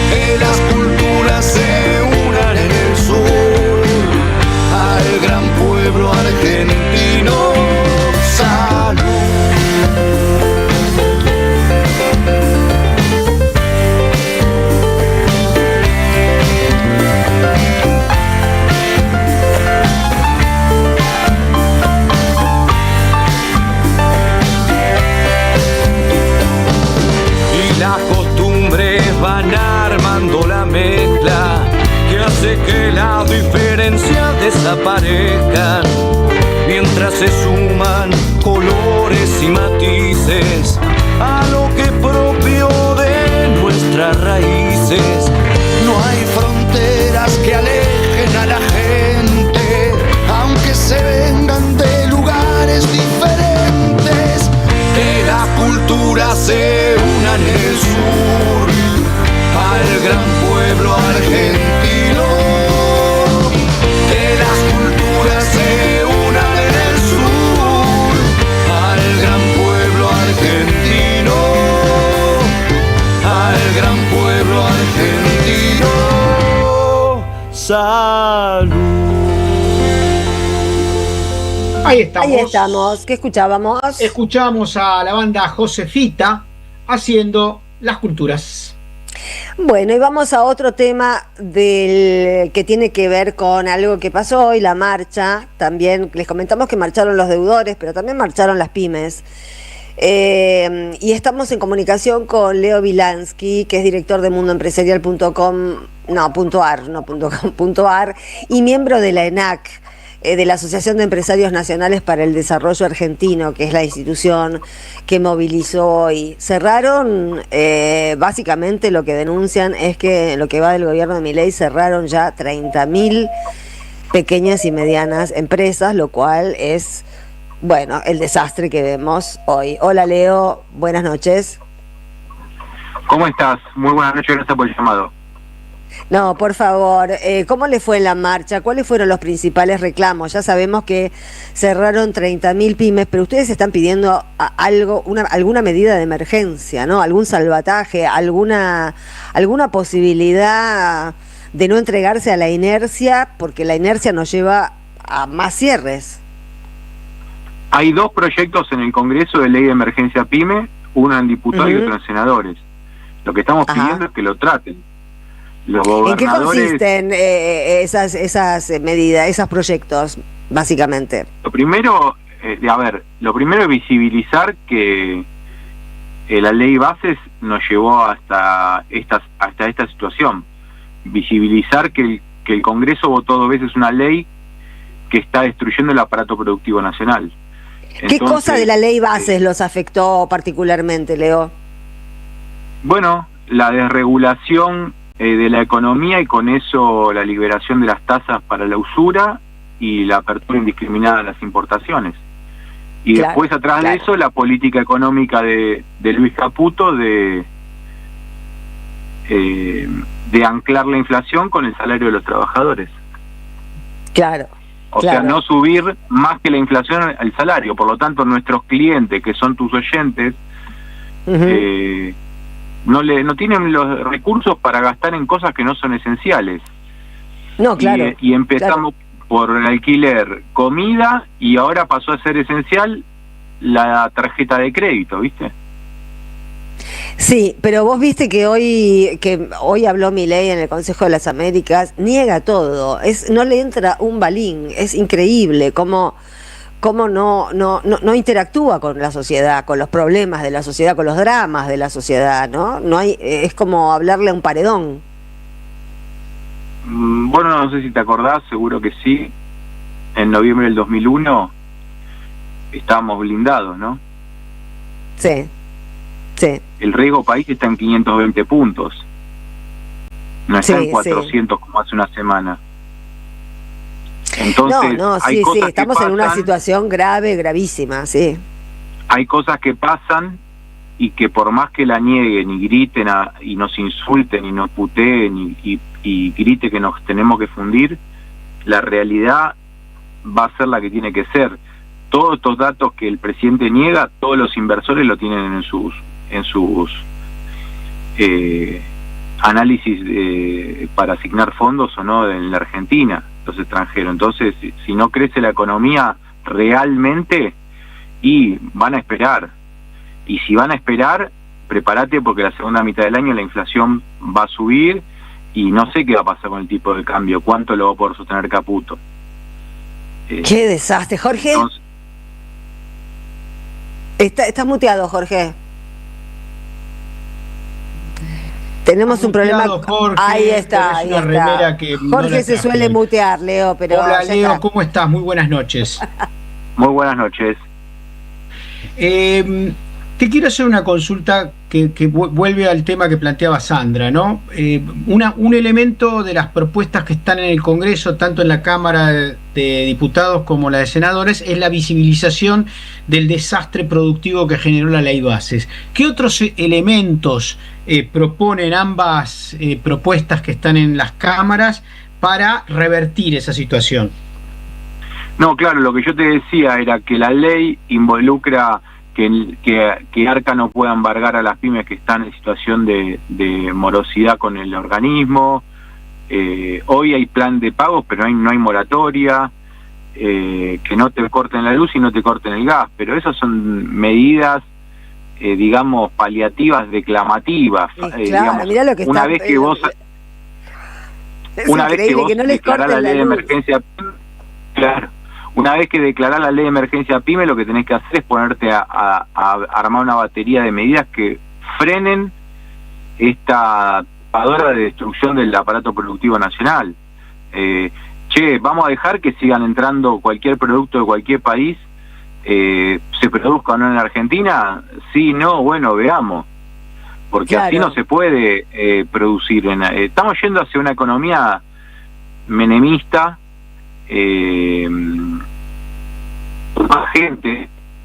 Que las culturas se unan en el sur al gran pueblo argentino. Salud. Y las costumbres van armando la mezcla que hace que las diferencias desaparezcan, mientras se suman colores y matices a lo que es propio de nuestras raíces. No hay fronteras que alejen a la gente, aunque se vengan de lugares diferentes. Que las culturas se unan en el sur al gran pueblo argentino. Que las culturas se unan en el sur al gran pueblo argentino. Al gran pueblo argentino. Salud. Ahí estamos. Ahí estamos. ¿Qué escuchábamos? Escuchábamos a la banda Josefita haciendo Las Culturas. Bueno, y vamos a otro tema que tiene que ver con algo que pasó hoy, la marcha. También les comentamos que marcharon los deudores, pero también marcharon las pymes. Y estamos en comunicación con Leo Vilansky, que es director de mundoempresarial.com.ar y miembro de la ENAC, de la Asociación de Empresarios Nacionales para el Desarrollo Argentino, que es la institución que movilizó hoy. Cerraron, básicamente lo que denuncian es que en lo que va del gobierno de Milei cerraron ya 30.000 pequeñas y medianas empresas, lo cual es, bueno, el desastre que vemos hoy. Hola Leo, buenas noches. ¿Cómo estás? Muy buenas noches, gracias por el llamado. No, por favor, ¿cómo le fue en la marcha? ¿Cuáles fueron los principales reclamos? Ya sabemos que cerraron 30.000 pymes, pero ustedes están pidiendo alguna medida de emergencia, ¿no? Algún salvataje, alguna posibilidad de no entregarse a la inercia, porque la inercia nos lleva a más cierres. Hay dos proyectos en el Congreso de ley de emergencia PYME, uno en diputados y otro en senadores. Lo que estamos pidiendo es que lo traten. Los gobernadores, ¿en qué consisten esas medidas, esos proyectos, básicamente? Lo primero es visibilizar que la ley bases nos llevó hasta esta situación. visibilizar que el Congreso votó 2 veces una ley que está destruyendo el aparato productivo nacional. ¿Qué cosa de la ley bases los afectó particularmente, Leo? Bueno, la desregulación de la economía y con eso la liberación de las tasas para la usura y la apertura indiscriminada a las importaciones. Y Claro, después atrás de eso la política económica de Luis Caputo de anclar la inflación con el salario de los trabajadores. Claro. O sea, no subir más que la inflación el salario. Por lo tanto, nuestros clientes, que son tus oyentes, no tienen los recursos para gastar en cosas que no son esenciales. No, claro. Y empezamos por el alquiler, comida, y ahora pasó a ser esencial la tarjeta de crédito, ¿viste? Sí, pero vos viste que hoy habló Milei en el Consejo de las Américas, niega todo, no le entra un balín, es increíble cómo no interactúa con la sociedad, con los problemas de la sociedad, con los dramas de la sociedad, ¿no? No hay, es como hablarle a un paredón. Bueno, no sé si te acordás, seguro que sí. En noviembre del 2001 estábamos blindados, ¿no? Sí, sí. El riesgo país está en 520 puntos. No está en 400 como hace una semana. Entonces, hay cosas estamos que en una pasan, situación grave, gravísima, sí. Hay cosas que pasan y que por más que la nieguen y griten y nos insulten y nos puteen y grite que nos tenemos que fundir, la realidad va a ser la que tiene que ser. Todos estos datos que el presidente niega, todos los inversores lo tienen en sus análisis para asignar fondos o no en la Argentina, los extranjeros. Entonces, si no crece la economía realmente, y van a esperar. Y si van a esperar, prepárate porque la segunda mitad del año la inflación va a subir y no sé qué va a pasar con el tipo de cambio, cuánto lo va a poder sostener Caputo. Qué desastre, Jorge. Entonces, estás muteado, Jorge. Tenemos un problema. Jorge, ahí está. Jorge se suele mutear, Leo, pero. Hola, Leo, ¿cómo estás? Muy buenas noches. Muy buenas noches. Te quiero hacer una consulta que vuelve al tema que planteaba Sandra, ¿no? Un elemento de las propuestas que están en el Congreso, tanto en la Cámara de Diputados como la de Senadores, es la visibilización del desastre productivo que generó la ley Bases. ¿Qué otros elementos proponen ambas propuestas que están en las cámaras para revertir esa situación? No, claro, lo que yo te decía era que la ley involucra que Arca no pueda embargar a las pymes que están en situación de morosidad con el organismo. Hoy hay plan de pagos, pero no hay moratoria, que no te corten la luz y no te corten el gas, pero esas son medidas, digamos, paliativas, declamativas. Claro, digamos, mirá lo que una está, vez que vos no les declarás la ley de luz. emergencia, claro. Una vez que declarás la ley de emergencia PYME, lo que tenés que hacer es ponerte a armar una batería de medidas que frenen esta tapadora de destrucción del aparato productivo nacional. Vamos a dejar que sigan entrando cualquier producto de cualquier país, se produzca o no en la Argentina. Sí, no, bueno, veamos. Porque así no se puede producir. Estamos yendo hacia una economía menemista,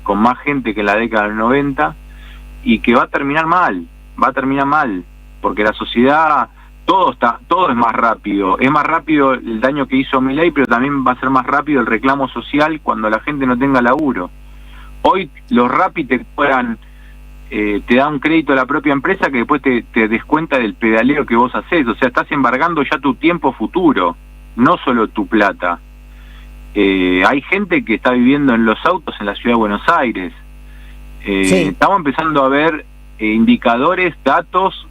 con más gente que en la década del 90, y que va a terminar mal, porque la sociedad, todo es más rápido el daño que hizo Milei, pero también va a ser más rápido el reclamo social cuando la gente no tenga laburo. Hoy los Rappi te da un crédito a la propia empresa que después te descuenta del pedaleo que vos hacés, o sea, estás embargando ya tu tiempo futuro, no solo tu plata. Hay gente que está viviendo en los autos en la ciudad de Buenos Aires. Estamos empezando a ver indicadores, datos,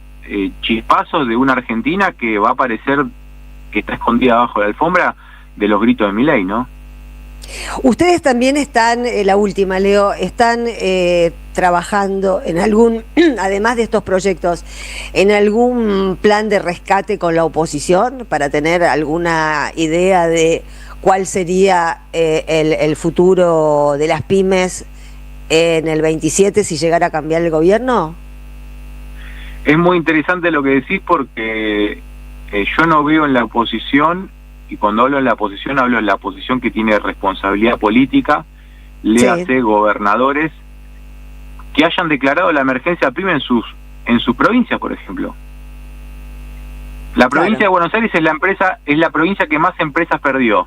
chispazos de una Argentina que va a parecer que está escondida bajo la alfombra de los gritos de Milei, ¿no? Ustedes también están, la última, Leo, están trabajando en algún, además de estos proyectos, en algún plan de rescate con la oposición para tener alguna idea de cuál sería el futuro de las pymes en el 27 si llegara a cambiar el gobierno. Es muy interesante lo que decís porque yo no veo en la oposición, y cuando hablo en la oposición hablo en la oposición que tiene responsabilidad política, léase gobernadores que hayan declarado la emergencia PYME en sus provincias, por ejemplo. La provincia de Buenos Aires es la provincia que más empresas perdió.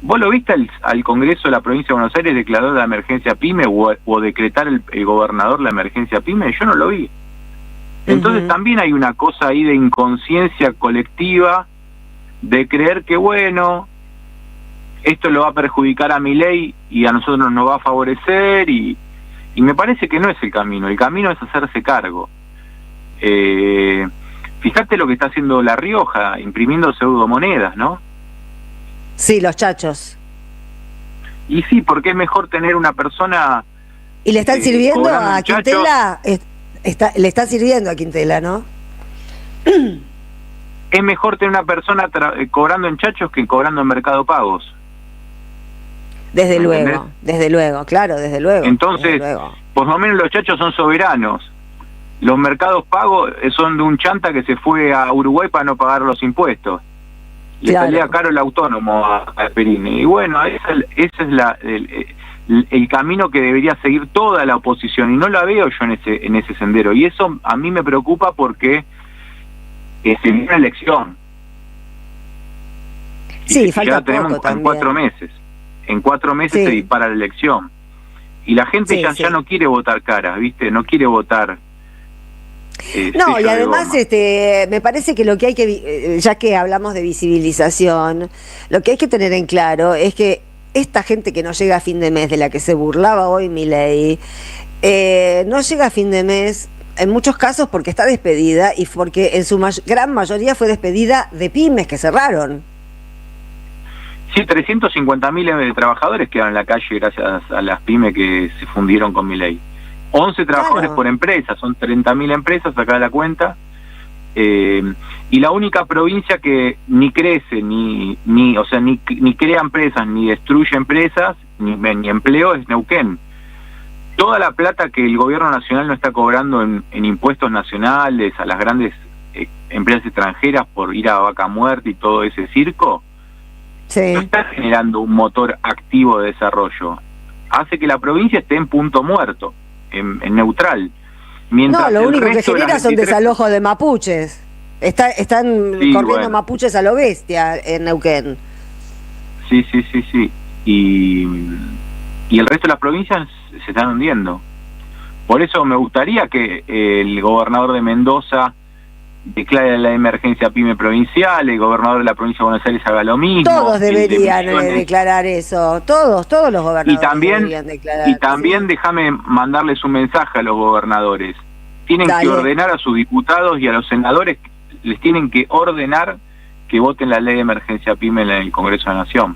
¿Vos lo viste al Congreso de la provincia de Buenos Aires declarar la emergencia PYME o decretar el gobernador la emergencia PYME? Yo no lo vi. Entonces también hay una cosa ahí de inconsciencia colectiva, de creer que bueno, esto lo va a perjudicar a Milei y a nosotros nos va a favorecer, y me parece que no es el camino es hacerse cargo. Fíjate lo que está haciendo La Rioja, imprimiendo pseudomonedas, ¿no? Sí, los chachos. Y sí, porque es mejor tener una persona... ¿Y le están sirviendo a chachos. Quintela? Le está sirviendo a Quintela, ¿no? Es mejor tener una persona cobrando en chachos que cobrando en Mercado Pagos. Desde luego, claro, desde luego. Entonces, por lo menos los chachos son soberanos. Los Mercados Pagos son de un chanta que se fue a Uruguay para no pagar los impuestos. Le salía caro el autónomo a Perini. Y bueno, ese es el camino que debería seguir toda la oposición, y no la veo yo en ese sendero, y eso a mí me preocupa porque se viene una elección. Sí, falta tenemos poco en 4 meses. En 4 meses se dispara la elección. Y la gente ya no quiere votar caras, ¿viste? No quiere votar. No, y además me parece que lo que hay que, ya que hablamos de visibilización, lo que hay que tener en claro es que esta gente que no llega a fin de mes, de la que se burlaba hoy Milei, no llega a fin de mes en muchos casos porque está despedida, y porque en su gran mayoría fue despedida de pymes que cerraron. Sí, 350.000 trabajadores quedaron en la calle gracias a las pymes que se fundieron con Milei. 11 trabajadores por empresa, son 30.000 empresas, sacá la cuenta. Y la única provincia que ni crece, ni crea empresas, ni destruye empresas, ni empleo es Neuquén. Toda la plata que el gobierno nacional no está cobrando en impuestos nacionales a las grandes empresas extranjeras por ir a vaca muerta y todo ese circo, no está generando un motor activo de desarrollo. Hace que la provincia esté en punto muerto, en neutral. Mientras lo único que genera son desalojos de mapuches. Están corriendo mapuches a lo bestia en Neuquén. Sí. Y el resto de las provincias se están hundiendo. Por eso me gustaría que el gobernador de Mendoza declare la emergencia PYME provincial, el gobernador de la provincia de Buenos Aires haga lo mismo. Todos deberían declarar eso, todos los gobernadores deberían declarar. Y también déjame mandarles un mensaje a los gobernadores. Tienen que ordenar a sus diputados y a los senadores, les tienen que ordenar que voten la ley de emergencia PYME en el Congreso de la Nación.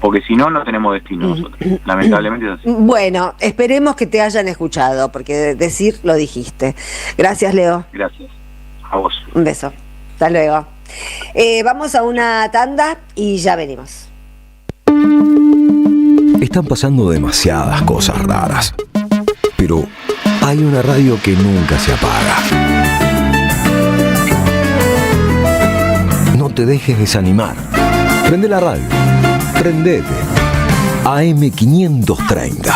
Porque si no, no tenemos destino nosotros. Lamentablemente es así. Bueno, esperemos que te hayan escuchado, porque decir lo dijiste. Gracias, Leo. Gracias. A vos. Un beso. Hasta luego. Vamos a una tanda y ya venimos. Están pasando demasiadas cosas raras, pero hay una radio que nunca se apaga. No te dejes desanimar. Prende la radio. Prendete. AM530.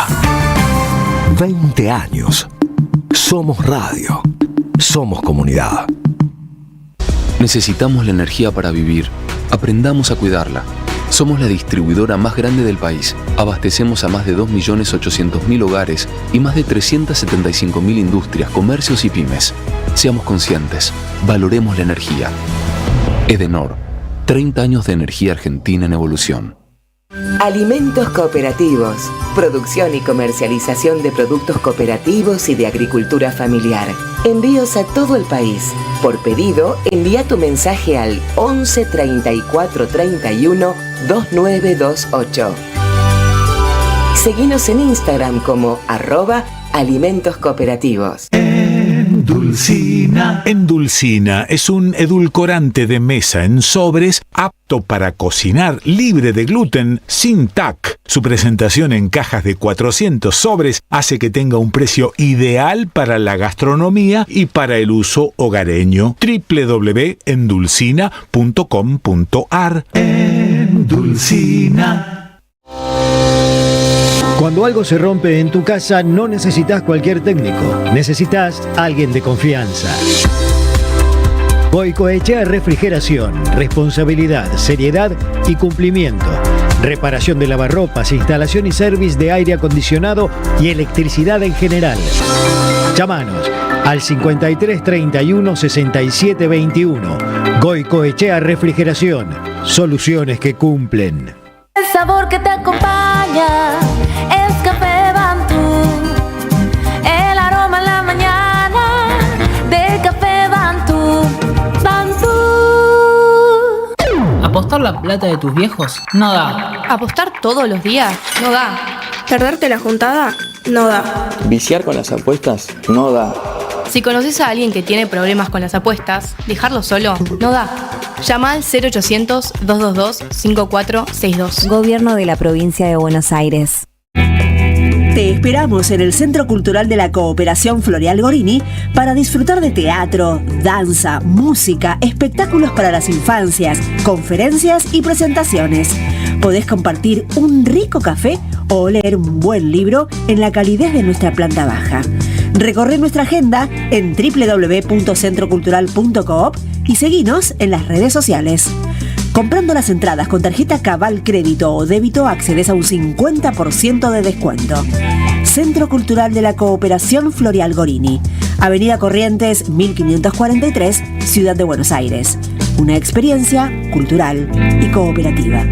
20 años. Somos radio. Somos comunidad. Necesitamos la energía para vivir. Aprendamos a cuidarla. Somos la distribuidora más grande del país. Abastecemos a más de 2.800.000 hogares y más de 375.000 industrias, comercios y pymes. Seamos conscientes. Valoremos la energía. Edenor. 30 años de energía argentina en evolución. Alimentos Cooperativos. Producción y comercialización de productos cooperativos y de agricultura familiar. Envíos a todo el país. Por pedido, envía tu mensaje al 11 34 31 2928. Seguinos en Instagram como @alimentos cooperativos. Endulcina. Endulcina es un edulcorante de mesa en sobres apto para cocinar, libre de gluten, sin TAC. Su presentación en cajas de 400 sobres hace que tenga un precio ideal para la gastronomía y para el uso hogareño. www.endulcina.com.ar. Endulcina. Cuando algo se rompe en tu casa, no necesitas cualquier técnico. Necesitas alguien de confianza. Goicoechea Refrigeración. Responsabilidad, seriedad y cumplimiento. Reparación de lavarropas, instalación y service de aire acondicionado y electricidad en general. Llámanos al 53 31 67 21. Goicoechea Refrigeración. Soluciones que cumplen. El sabor que te acompaña es Café Bantú. El aroma en la mañana de Café Bantú. Bantú. ¿Apostar la plata de tus viejos? No da. ¿Apostar todos los días? No da. ¿Perderte la juntada? No da. ¿Viciar con las apuestas? No da. Si conoces a alguien que tiene problemas con las apuestas, dejarlo solo no da. Llama al 0800-222-5462. Gobierno de la Provincia de Buenos Aires. Te esperamos en el Centro Cultural de la Cooperación Floreal Gorini para disfrutar de teatro, danza, música, espectáculos para las infancias, conferencias y presentaciones. Podés compartir un rico café o leer un buen libro en la calidez de nuestra planta baja. Recorre nuestra agenda en www.centrocultural.coop y seguinos en las redes sociales. Comprando las entradas con tarjeta Cabal Crédito o Débito accedes a un 50% de descuento. Centro Cultural de la Cooperación Floreal Gorini, Avenida Corrientes 1543, Ciudad de Buenos Aires. Una experiencia cultural y cooperativa.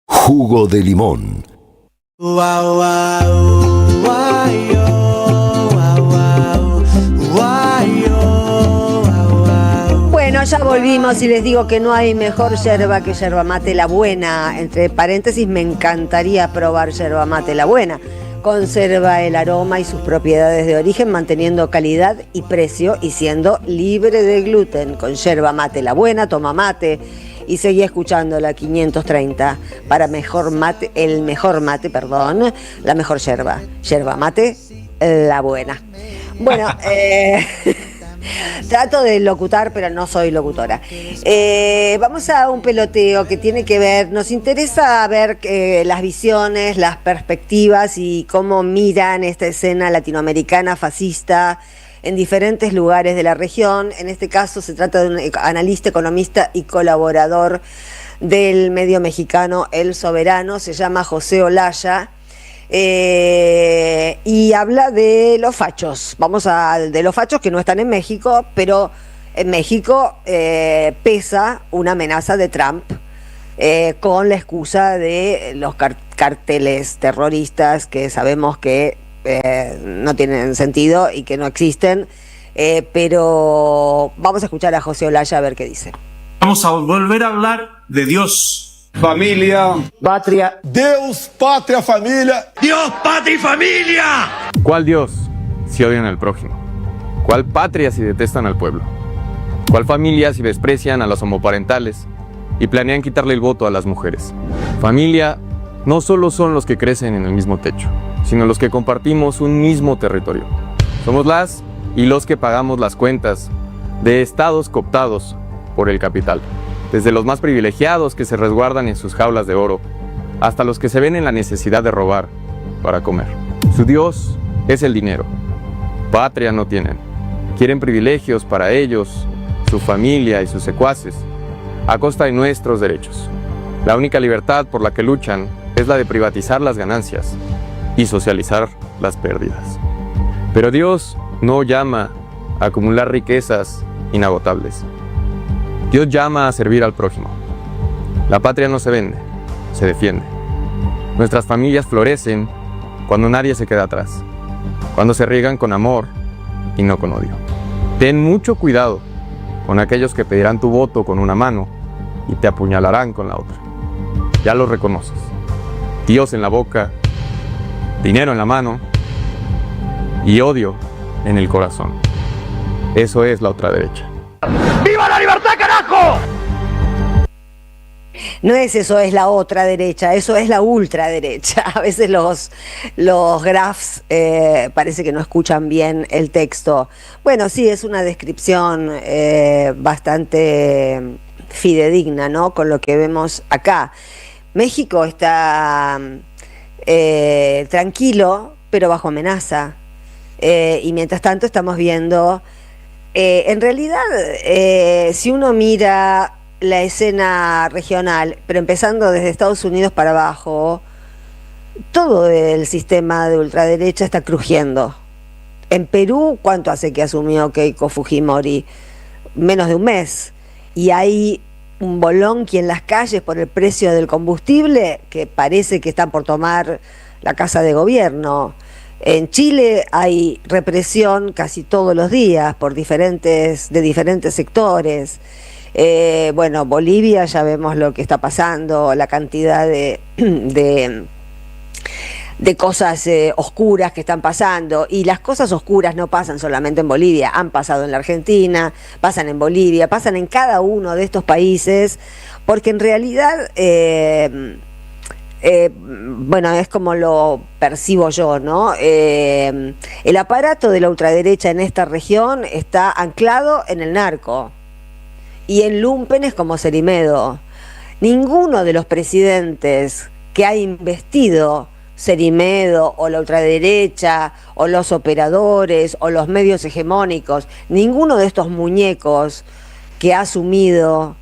Jugo de limón. Bueno, ya volvimos y les digo que no hay mejor yerba que yerba mate la buena. Entre paréntesis, me encantaría probar yerba mate la buena. Conserva el aroma y sus propiedades de origen, manteniendo calidad y precio y siendo libre de gluten. Con yerba mate la buena, toma mate y seguí escuchando la 530 para mejor mate, el mejor mate, perdón, la mejor yerba. Yerba mate la buena. Bueno, trato de locutar, pero no soy locutora. Vamos a un peloteo que tiene que ver, nos interesa ver las visiones, las perspectivas y cómo miran esta escena latinoamericana fascista en diferentes lugares de la región. En este caso se trata de un analista, economista y colaborador del medio mexicano El Soberano, se llama José Olaya. Y habla de los fachos. De los fachos que no están en México, pero en México pesa una amenaza de Trump con la excusa de los carteles terroristas que sabemos que no tienen sentido y que no existen, pero vamos a escuchar a José Olaya a ver qué dice. Vamos a volver a hablar de Dios. Familia, patria, Deus, patria, familia. Dios, patria y familia. ¿Cuál Dios si odian al prójimo? ¿Cuál patria si detestan al pueblo? ¿Cuál familia si desprecian a los homoparentales y planean quitarle el voto a las mujeres? Familia no solo son los que crecen en el mismo techo, sino los que compartimos un mismo territorio. Somos las y los que pagamos las cuentas de estados cooptados por el capital, desde los más privilegiados que se resguardan en sus jaulas de oro, hasta los que se ven en la necesidad de robar para comer. Su Dios es el dinero. Patria no tienen. Quieren privilegios para ellos, su familia y sus secuaces, a costa de nuestros derechos. La única libertad por la que luchan es la de privatizar las ganancias y socializar las pérdidas. Pero Dios no llama a acumular riquezas inagotables. Dios llama a servir al prójimo. La patria no se vende, se defiende. Nuestras familias florecen cuando nadie se queda atrás, cuando se riegan con amor y no con odio. Ten mucho cuidado con aquellos que pedirán tu voto con una mano y te apuñalarán con la otra. Ya los reconoces. Dios en la boca, dinero en la mano y odio en el corazón. Eso es la ultraderecha. ¡Viva la libertad, carajo! No es eso, es la otra derecha, eso es la ultraderecha. A veces los graphs parece que no escuchan bien el texto. Bueno, sí, es una descripción bastante fidedigna, ¿no? Con lo que vemos acá. México está tranquilo, pero bajo amenaza. Y mientras tanto estamos viendo, en realidad, si uno mira la escena regional, pero empezando desde Estados Unidos para abajo, todo el sistema de ultraderecha está crujiendo. En Perú, ¿cuánto hace que asumió Keiko Fujimori? Menos de un mes. Y hay un bolonqui en las calles por el precio del combustible que parece que están por tomar la casa de gobierno. En Chile hay represión casi todos los días por diferentes sectores. Bueno, Bolivia ya vemos lo que está pasando, la cantidad de cosas oscuras que están pasando, y las cosas oscuras no pasan solamente en Bolivia, han pasado en la Argentina, pasan en Bolivia, pasan en cada uno de estos países, porque en realidad, bueno, es como lo percibo yo, ¿no? El aparato de la ultraderecha en esta región está anclado en el narco y en lúmpenes como Cerimedo. Ninguno de los presidentes que ha investido Cerimedo o la ultraderecha o los operadores o los medios hegemónicos, ninguno de estos muñecos que ha asumido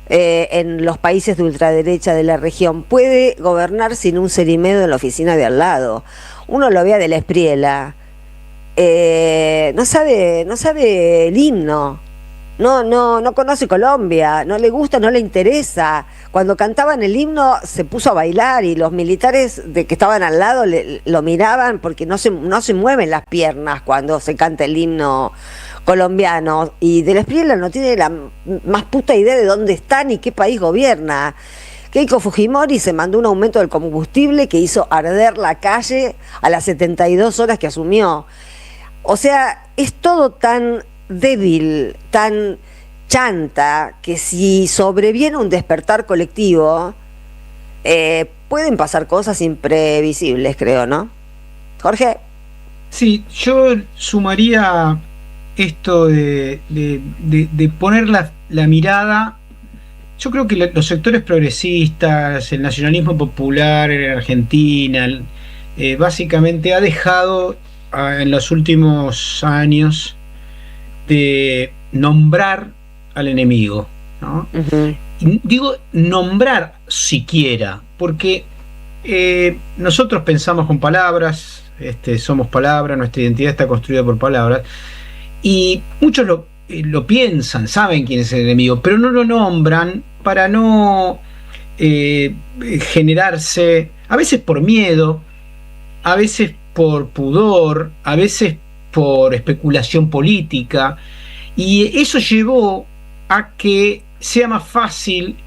en los países de ultraderecha de la región puede gobernar sin un Cerimedo en la oficina de al lado. Uno lo ve a De la Espriella, no sabe el himno. No conoce Colombia, no le gusta, no le interesa. Cuando cantaban el himno se puso a bailar y los militares que estaban al lado lo miraban porque no se mueven las piernas cuando se canta el himno colombiano. Y De la Espriella no tiene la más puta idea de dónde está ni qué país gobierna. Keiko Fujimori se mandó un aumento del combustible que hizo arder la calle a las 72 horas que asumió. O sea, es todo tan débil, tan chanta, que si sobreviene un despertar colectivo, pueden pasar cosas imprevisibles, creo, ¿no? Jorge. Sí, yo sumaría esto de poner la mirada. Yo creo que los sectores progresistas, el nacionalismo popular en Argentina, básicamente ha dejado en los últimos años de nombrar al enemigo, ¿no? Y digo nombrar siquiera, porque nosotros pensamos con palabras, somos palabras, nuestra identidad está construida por palabras, y muchos lo piensan, saben quién es el enemigo, pero no lo nombran para no generarse, a veces por miedo, a veces por pudor, a veces por especulación política, y eso llevó a que sea más fácil,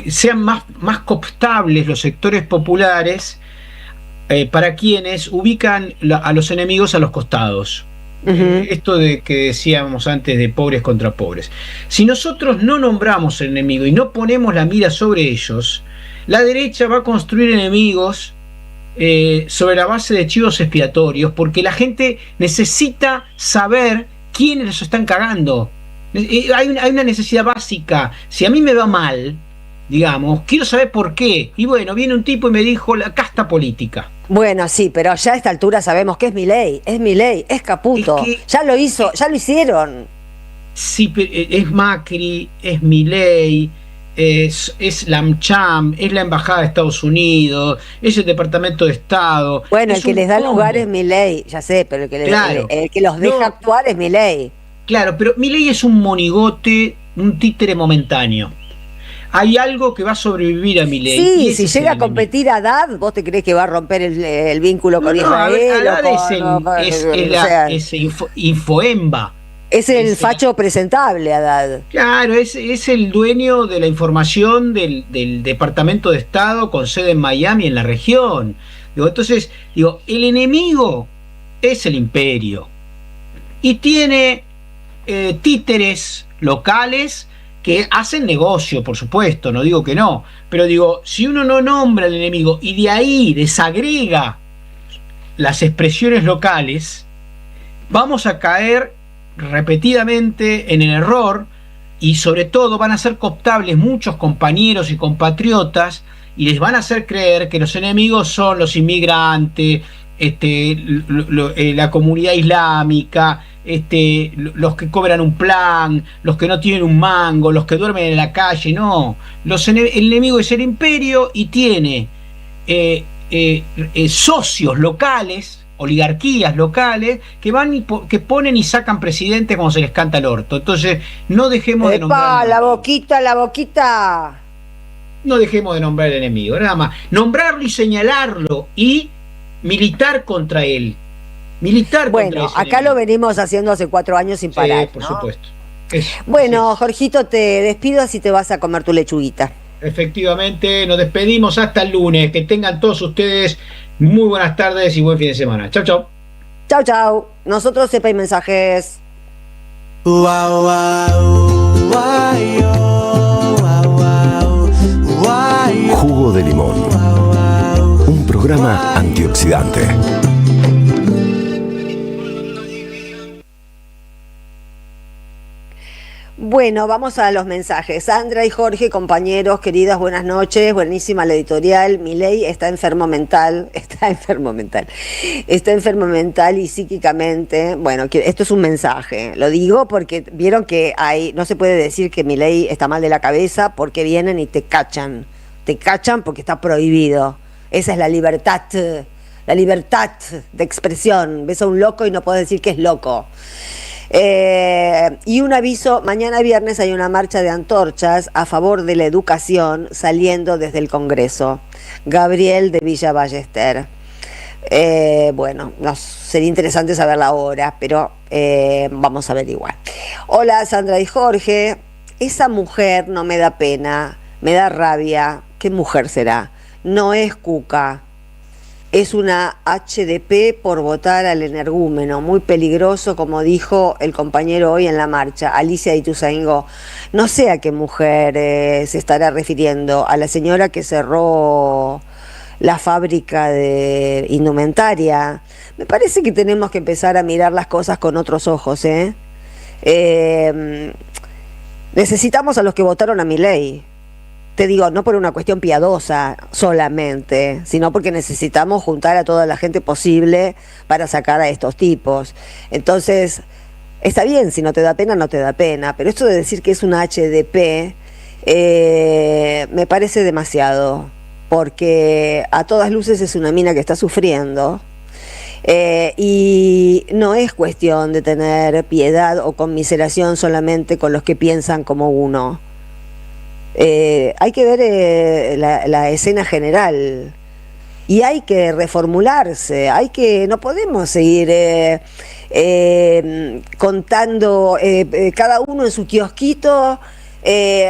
sean más cooptables los sectores populares para quienes ubican a los enemigos a los costados. Esto de que decíamos antes de pobres contra pobres. Si nosotros no nombramos el enemigo y no ponemos la mira sobre ellos, la derecha va a construir enemigos sobre la base de chivos expiatorios, porque la gente necesita saber quiénes los están cagando. Hay una necesidad básica. Si a mí me va mal, digamos, quiero saber por qué. Y bueno, viene un tipo y me dijo la casta política. Bueno, sí, pero ya a esta altura sabemos que es Milei, es Caputo. Es que, ya lo hicieron. Sí, pero es Macri, es Milei, es la AmCham, es la Embajada de Estados Unidos, es el Departamento de Estado. Bueno, el que les da lugar es Milei, ya sé, pero el que los deja actuar es Milei. Claro, pero Milei es un monigote un títere momentáneo. Hay algo que va a sobrevivir a Milei. Sí, si llega a competir Haddad, ¿vos te crees que va a romper el vínculo con Israel? Haddad es Infoemba. Es el facho presentable, Haddad. Claro, es el dueño de la información del Departamento de Estado con sede en Miami, en la región. Entonces, el enemigo es el imperio. Y tiene títeres locales que hacen negocio, por supuesto, no digo que no, pero si uno no nombra al enemigo y de ahí desagrega las expresiones locales, vamos a caer repetidamente en el error y sobre todo van a ser cooptables muchos compañeros y compatriotas y les van a hacer creer que los enemigos son los inmigrantes, la comunidad islámica, los que cobran un plan, los que no tienen un mango, los que duermen en la calle. No, el enemigo es el imperio y tiene socios locales, oligarquías locales que van que ponen y sacan presidentes cuando se les canta el orto. Entonces no dejemos de nombrar la boquita, no dejemos de nombrar al enemigo, nada más nombrarlo y señalarlo y militar contra él. Bueno, acá lo venimos haciendo hace 4 años sin parar. Sí, por supuesto. Bueno, Jorgito, te despido, así te vas a comer tu lechuguita. Efectivamente, nos despedimos hasta el lunes. Que tengan todos ustedes muy buenas tardes y buen fin de semana. Chau, chau. Chau, chau. Nosotros sepa y mensajes. Jugo de limón. Un programa antioxidante. Bueno, vamos a los mensajes. Sandra y Jorge, compañeros, queridas, buenas noches. Buenísima la editorial. Milei está enfermo mental y psíquicamente. Bueno, esto es un mensaje. Lo digo porque vieron que no se puede decir que Milei está mal de la cabeza porque vienen y te cachan. Te cachan porque está prohibido. Esa es la libertad de expresión. Ves a un loco y no podés decir que es loco. Y un aviso, mañana viernes hay una marcha de antorchas a favor de la educación saliendo desde el Congreso. Gabriel de Villa Ballester. Bueno, sería interesante saber la hora, pero vamos a averiguar. Hola Sandra y Jorge, esa mujer no me da pena, me da rabia. ¿Qué mujer será? No es Cuca. Es una HDP por votar al energúmeno, muy peligroso, como dijo el compañero hoy en la marcha, Alicia Ituzaingó. No sé a qué mujer se estará refiriendo, a la señora que cerró la fábrica de indumentaria. Me parece que tenemos que empezar a mirar las cosas con otros ojos, necesitamos a los que votaron a Milei. Te digo, no por una cuestión piadosa solamente, sino porque necesitamos juntar a toda la gente posible para sacar a estos tipos. Entonces, está bien, si no te da pena, no te da pena, pero esto de decir que es una HDP me parece demasiado, porque a todas luces es una mina que está sufriendo. Y no es cuestión de tener piedad o conmiseración solamente con los que piensan como uno. Hay que ver la escena general y hay que reformularse, no podemos seguir contando cada uno en su kiosquito,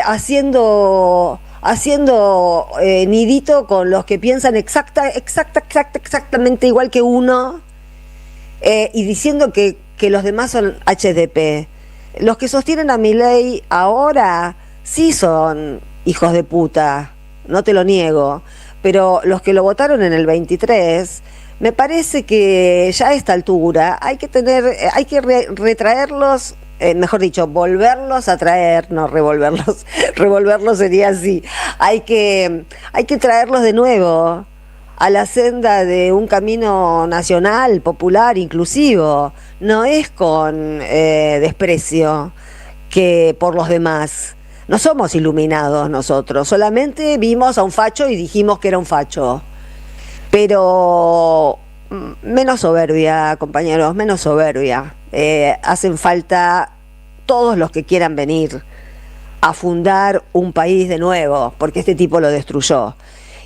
haciendo nidito con los que piensan exactamente igual que uno, y diciendo que los demás son HDP. Los que sostienen a Milei ahora sí son hijos de puta, no te lo niego, pero los que lo votaron en el 23, me parece que ya a esta altura hay que retraerlos, mejor dicho, volverlos a traer, no revolverlos, revolverlos sería así, hay que traerlos de nuevo a la senda de un camino nacional, popular, inclusivo. No es con desprecio que por los demás. No somos iluminados nosotros, solamente vimos a un facho y dijimos que era un facho. Pero menos soberbia, compañeros, menos soberbia. Hacen falta todos los que quieran venir a fundar un país de nuevo, porque este tipo lo destruyó.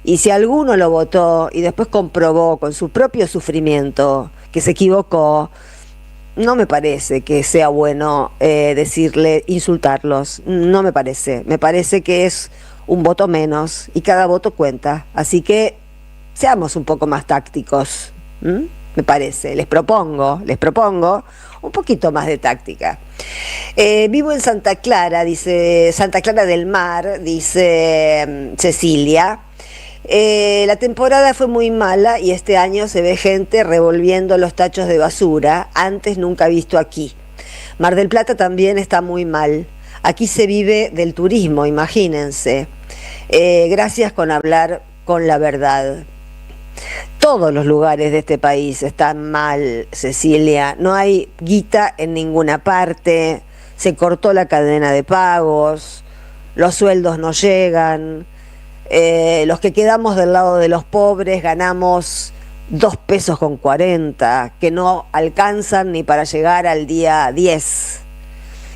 Y si alguno lo votó y después comprobó con su propio sufrimiento que se equivocó, no me parece que sea bueno decirle, insultarlos. No me parece. Me parece que es un voto menos y cada voto cuenta. Así que seamos un poco más tácticos. Me parece. Les propongo un poquito más de táctica. Vivo en Santa Clara, dice Santa Clara del Mar, dice Cecilia. La temporada fue muy mala y este año se ve gente revolviendo los tachos de basura, antes nunca visto aquí. Mar del Plata también está muy mal. Aquí se vive del turismo, imagínense. Gracias con hablar con la verdad. Todos los lugares de este país están mal, Cecilia. No hay guita en ninguna parte. Se cortó la cadena de pagos. Los sueldos no llegan. Los que quedamos del lado de los pobres ganamos 2 pesos con 40, que no alcanzan ni para llegar al día 10.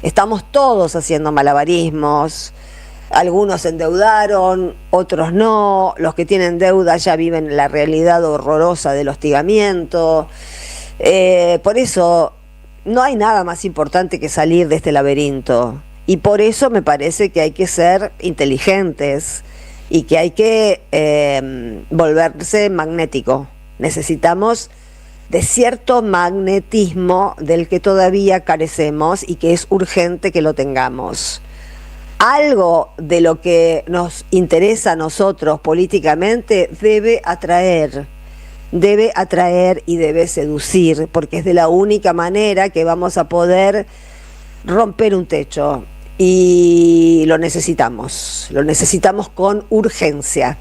Estamos todos haciendo malabarismos. Algunos se endeudaron, otros no. Los que tienen deuda ya viven la realidad horrorosa del hostigamiento. Por eso no hay nada más importante que salir de este laberinto. Y por eso me parece que hay que ser inteligentes y que hay que volverse magnético. Necesitamos de cierto magnetismo del que todavía carecemos y que es urgente que lo tengamos. Algo de lo que nos interesa a nosotros políticamente debe atraer y debe seducir, porque es de la única manera que vamos a poder romper un techo. Y lo necesitamos con urgencia.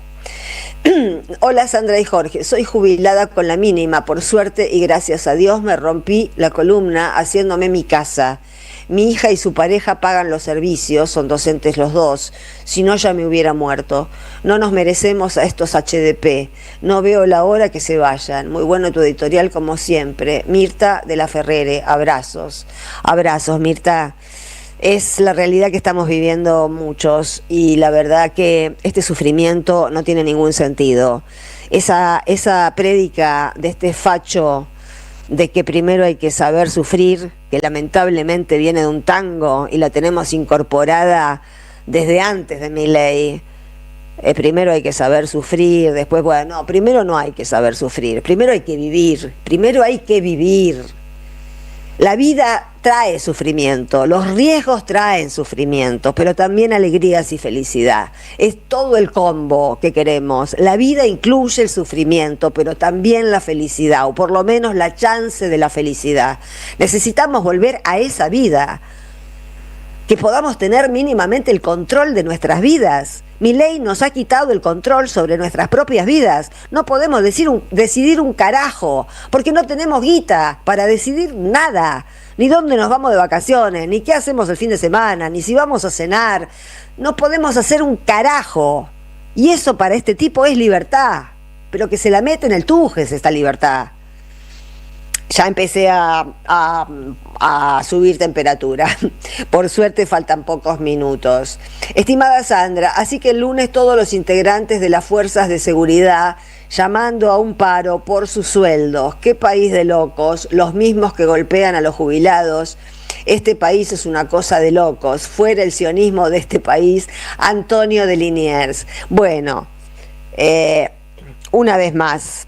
Hola Sandra y Jorge, soy jubilada con la mínima, por suerte y gracias a Dios me rompí la columna haciéndome mi casa. Mi hija y su pareja pagan los servicios, son docentes los dos, si no ya me hubiera muerto. No nos merecemos a estos HDP, no veo la hora que se vayan. Muy bueno tu editorial como siempre. Mirta de la Ferrere, abrazos. Abrazos, Mirta. Es la realidad que estamos viviendo muchos y la verdad que este sufrimiento no tiene ningún sentido. Esa prédica de este facho de que primero hay que saber sufrir, que lamentablemente viene de un tango y la tenemos incorporada desde antes de Milei. Primero hay que saber sufrir, después, bueno, no, primero no hay que saber sufrir, primero hay que vivir. La vida trae sufrimiento, los riesgos traen sufrimiento, pero también alegrías y felicidad. Es todo el combo que queremos. La vida incluye el sufrimiento, pero también la felicidad, o por lo menos la chance de la felicidad. Necesitamos volver a esa vida, que podamos tener mínimamente el control de nuestras vidas. Milei nos ha quitado el control sobre nuestras propias vidas. No podemos decidir un carajo, porque no tenemos guita para decidir nada. Ni dónde nos vamos de vacaciones, ni qué hacemos el fin de semana, ni si vamos a cenar. No podemos hacer un carajo. Y eso para este tipo es libertad. Pero que se la mete en el tujes esta libertad. Ya empecé a subir temperatura. Por suerte faltan pocos minutos. Estimada Sandra, así que el lunes todos los integrantes de las fuerzas de seguridad llamando a un paro por sus sueldos. Qué país de locos, los mismos que golpean a los jubilados. Este país es una cosa de locos. Fuera el sionismo de este país. Antonio de Liniers. Bueno, una vez más.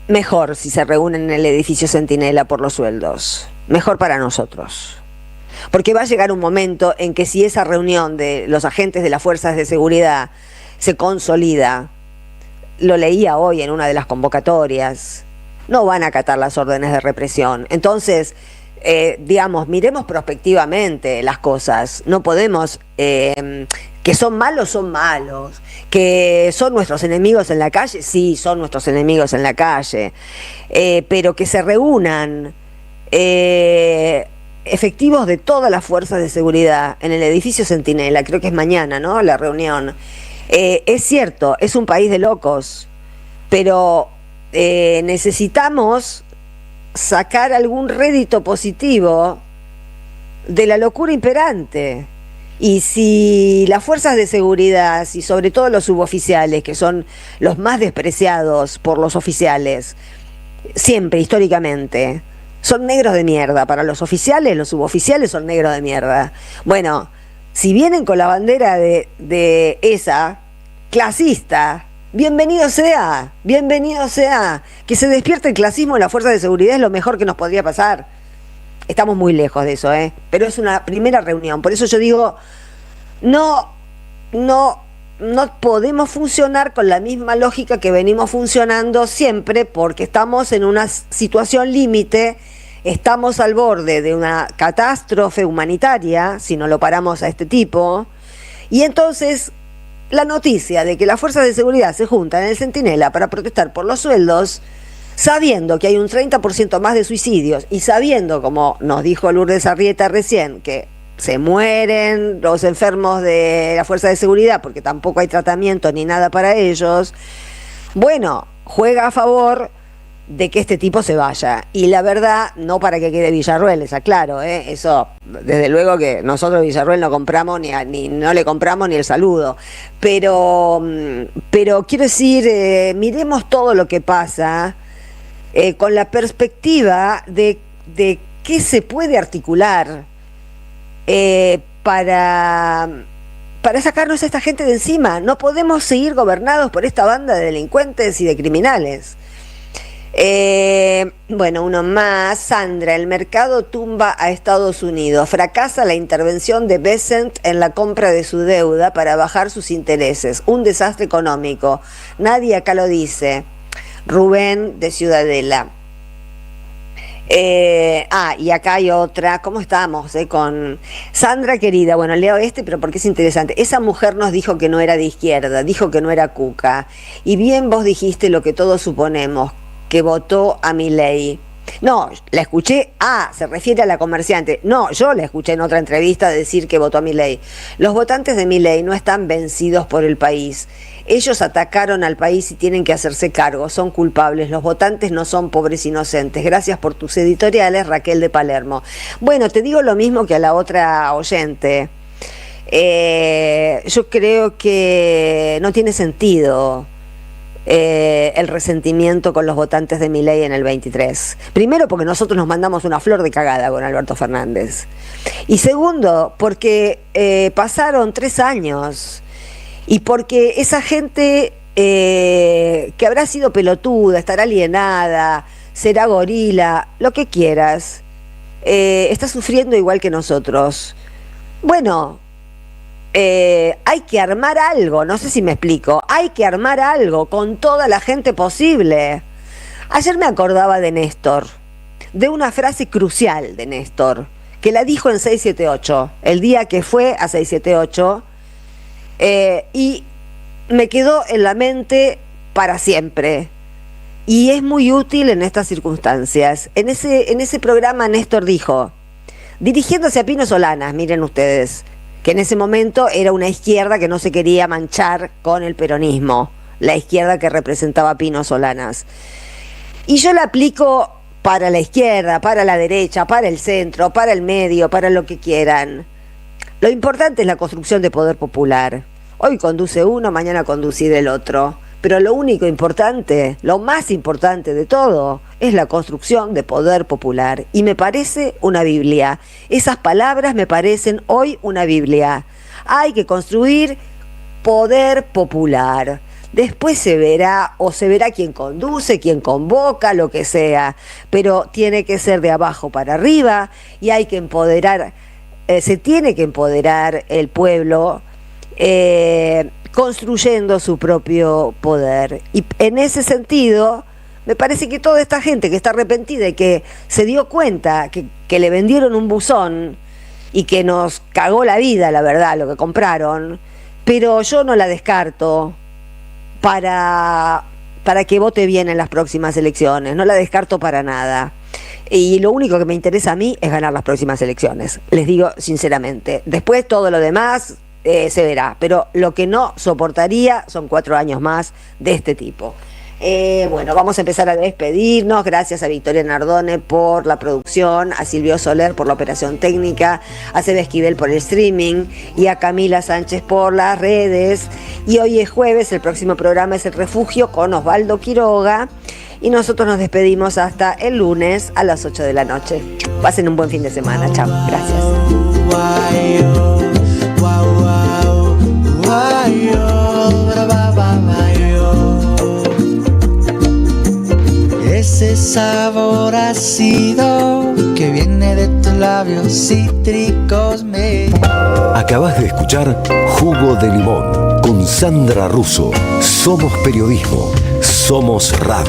Mejor si se reúnen en el edificio Centinela por los sueldos. Mejor para nosotros. Porque va a llegar un momento en que si esa reunión de los agentes de las fuerzas de seguridad se consolida, lo leía hoy en una de las convocatorias, no van a acatar las órdenes de represión. Entonces, miremos prospectivamente las cosas. No podemos... que son malos, que son nuestros enemigos en la calle, sí, son nuestros enemigos en la calle, pero que se reúnan efectivos de todas las fuerzas de seguridad en el edificio Centinela, creo que es mañana, ¿no?, la reunión. Es cierto, es un país de locos, pero necesitamos sacar algún rédito positivo de la locura imperante. Y si las fuerzas de seguridad, y sobre todo los suboficiales, que son los más despreciados por los oficiales, siempre, históricamente, son negros de mierda. Para los oficiales, los suboficiales son negros de mierda. Bueno, si vienen con la bandera de esa clasista, bienvenido sea. Que se despierte el clasismo en las fuerzas de seguridad es lo mejor que nos podría pasar. Estamos muy lejos de eso, pero es una primera reunión. Por eso yo digo, no podemos funcionar con la misma lógica que venimos funcionando siempre, porque estamos en una situación límite, estamos al borde de una catástrofe humanitaria, si no lo paramos a este tipo, y entonces la noticia de que las fuerzas de seguridad se juntan en el Centinela para protestar por los sueldos, sabiendo que hay un 30% más de suicidios y sabiendo, como nos dijo Lourdes Arrieta recién, que se mueren los enfermos de la fuerza de seguridad porque tampoco hay tratamiento ni nada para ellos, bueno, juega a favor de que este tipo se vaya. Y la verdad, no para que quede Villarruel, es aclaro, eso, desde luego que nosotros Villarruel no compramos no le compramos ni el saludo, pero quiero decir, miremos todo lo que pasa con la perspectiva de qué se puede articular para sacarnos a esta gente de encima. No podemos seguir gobernados por esta banda de delincuentes y de criminales. Bueno, uno más. Sandra, el mercado tumba a Estados Unidos. Fracasa la intervención de Bessent en la compra de su deuda para bajar sus intereses. Un desastre económico. Nadie acá lo dice. Rubén de Ciudadela. Y acá hay otra. ¿Cómo estamos? Con Sandra, querida. Bueno, leo pero porque es interesante. Esa mujer nos dijo que no era de izquierda, dijo que no era cuca. Y bien vos dijiste lo que todos suponemos, que votó a Milei. No, la escuché, se refiere a la comerciante. No, yo la escuché en otra entrevista decir que votó a Milei. Los votantes de Milei no están vencidos por el país. Ellos atacaron al país y tienen que hacerse cargo, son culpables. Los votantes no son pobres inocentes. Gracias por tus editoriales, Raquel de Palermo. Bueno, te digo lo mismo que a la otra oyente. Yo creo que no tiene sentido el resentimiento con los votantes de Milei en el 23. Primero, porque nosotros nos mandamos una flor de cagada con Alberto Fernández. Y segundo, porque pasaron 3 años y porque esa gente que habrá sido pelotuda, estará alienada, será gorila, lo que quieras, está sufriendo igual que nosotros. Bueno, hay que armar algo, no sé si me explico, hay que armar algo con toda la gente posible. Ayer me acordaba de Néstor, de una frase crucial de Néstor, que la dijo en 678, el día que fue a 678, y me quedó en la mente para siempre. Y es muy útil en estas circunstancias. En ese programa Néstor dijo, dirigiéndose a Pino Solanas, miren ustedes, que en ese momento era una izquierda que no se quería manchar con el peronismo, la izquierda que representaba a Pino Solanas. Y yo la aplico para la izquierda, para la derecha, para el centro, para el medio, para lo que quieran. Lo importante es la construcción de poder popular. Hoy conduce uno, mañana conducirá el otro. Pero lo único importante, lo más importante de todo, es la construcción de poder popular. Y me parece una Biblia. Esas palabras me parecen hoy una Biblia. Hay que construir poder popular. Después se verá quién conduce, quién convoca, lo que sea. Pero tiene que ser de abajo para arriba y hay que empoderar, se tiene que empoderar el pueblo construyendo su propio poder. Y en ese sentido, me parece que toda esta gente que está arrepentida y que se dio cuenta que le vendieron un buzón y que nos cagó la vida, la verdad, lo que compraron, pero yo no la descarto para que vote bien en las próximas elecciones, no la descarto para nada. Y lo único que me interesa a mí es ganar las próximas elecciones, les digo sinceramente. Después todo lo demás se verá, pero lo que no soportaría son 4 años más de este tipo. Bueno, vamos a empezar a despedirnos. Gracias a Victoria Nardone por la producción, a Silvio Soler por la operación técnica, a Seba Esquivel por el streaming y a Camila Sánchez por las redes. Y hoy es jueves, el próximo programa es El Refugio con Osvaldo Quiroga. Y nosotros nos despedimos hasta el lunes a las 8 de la noche. Pasen un buen fin de semana. Chao. Gracias. Ese sabor ácido que viene de tus labios cítricos me... Acabas de escuchar Jugo de Limón con Sandra Russo. Somos periodismo. Somos radio.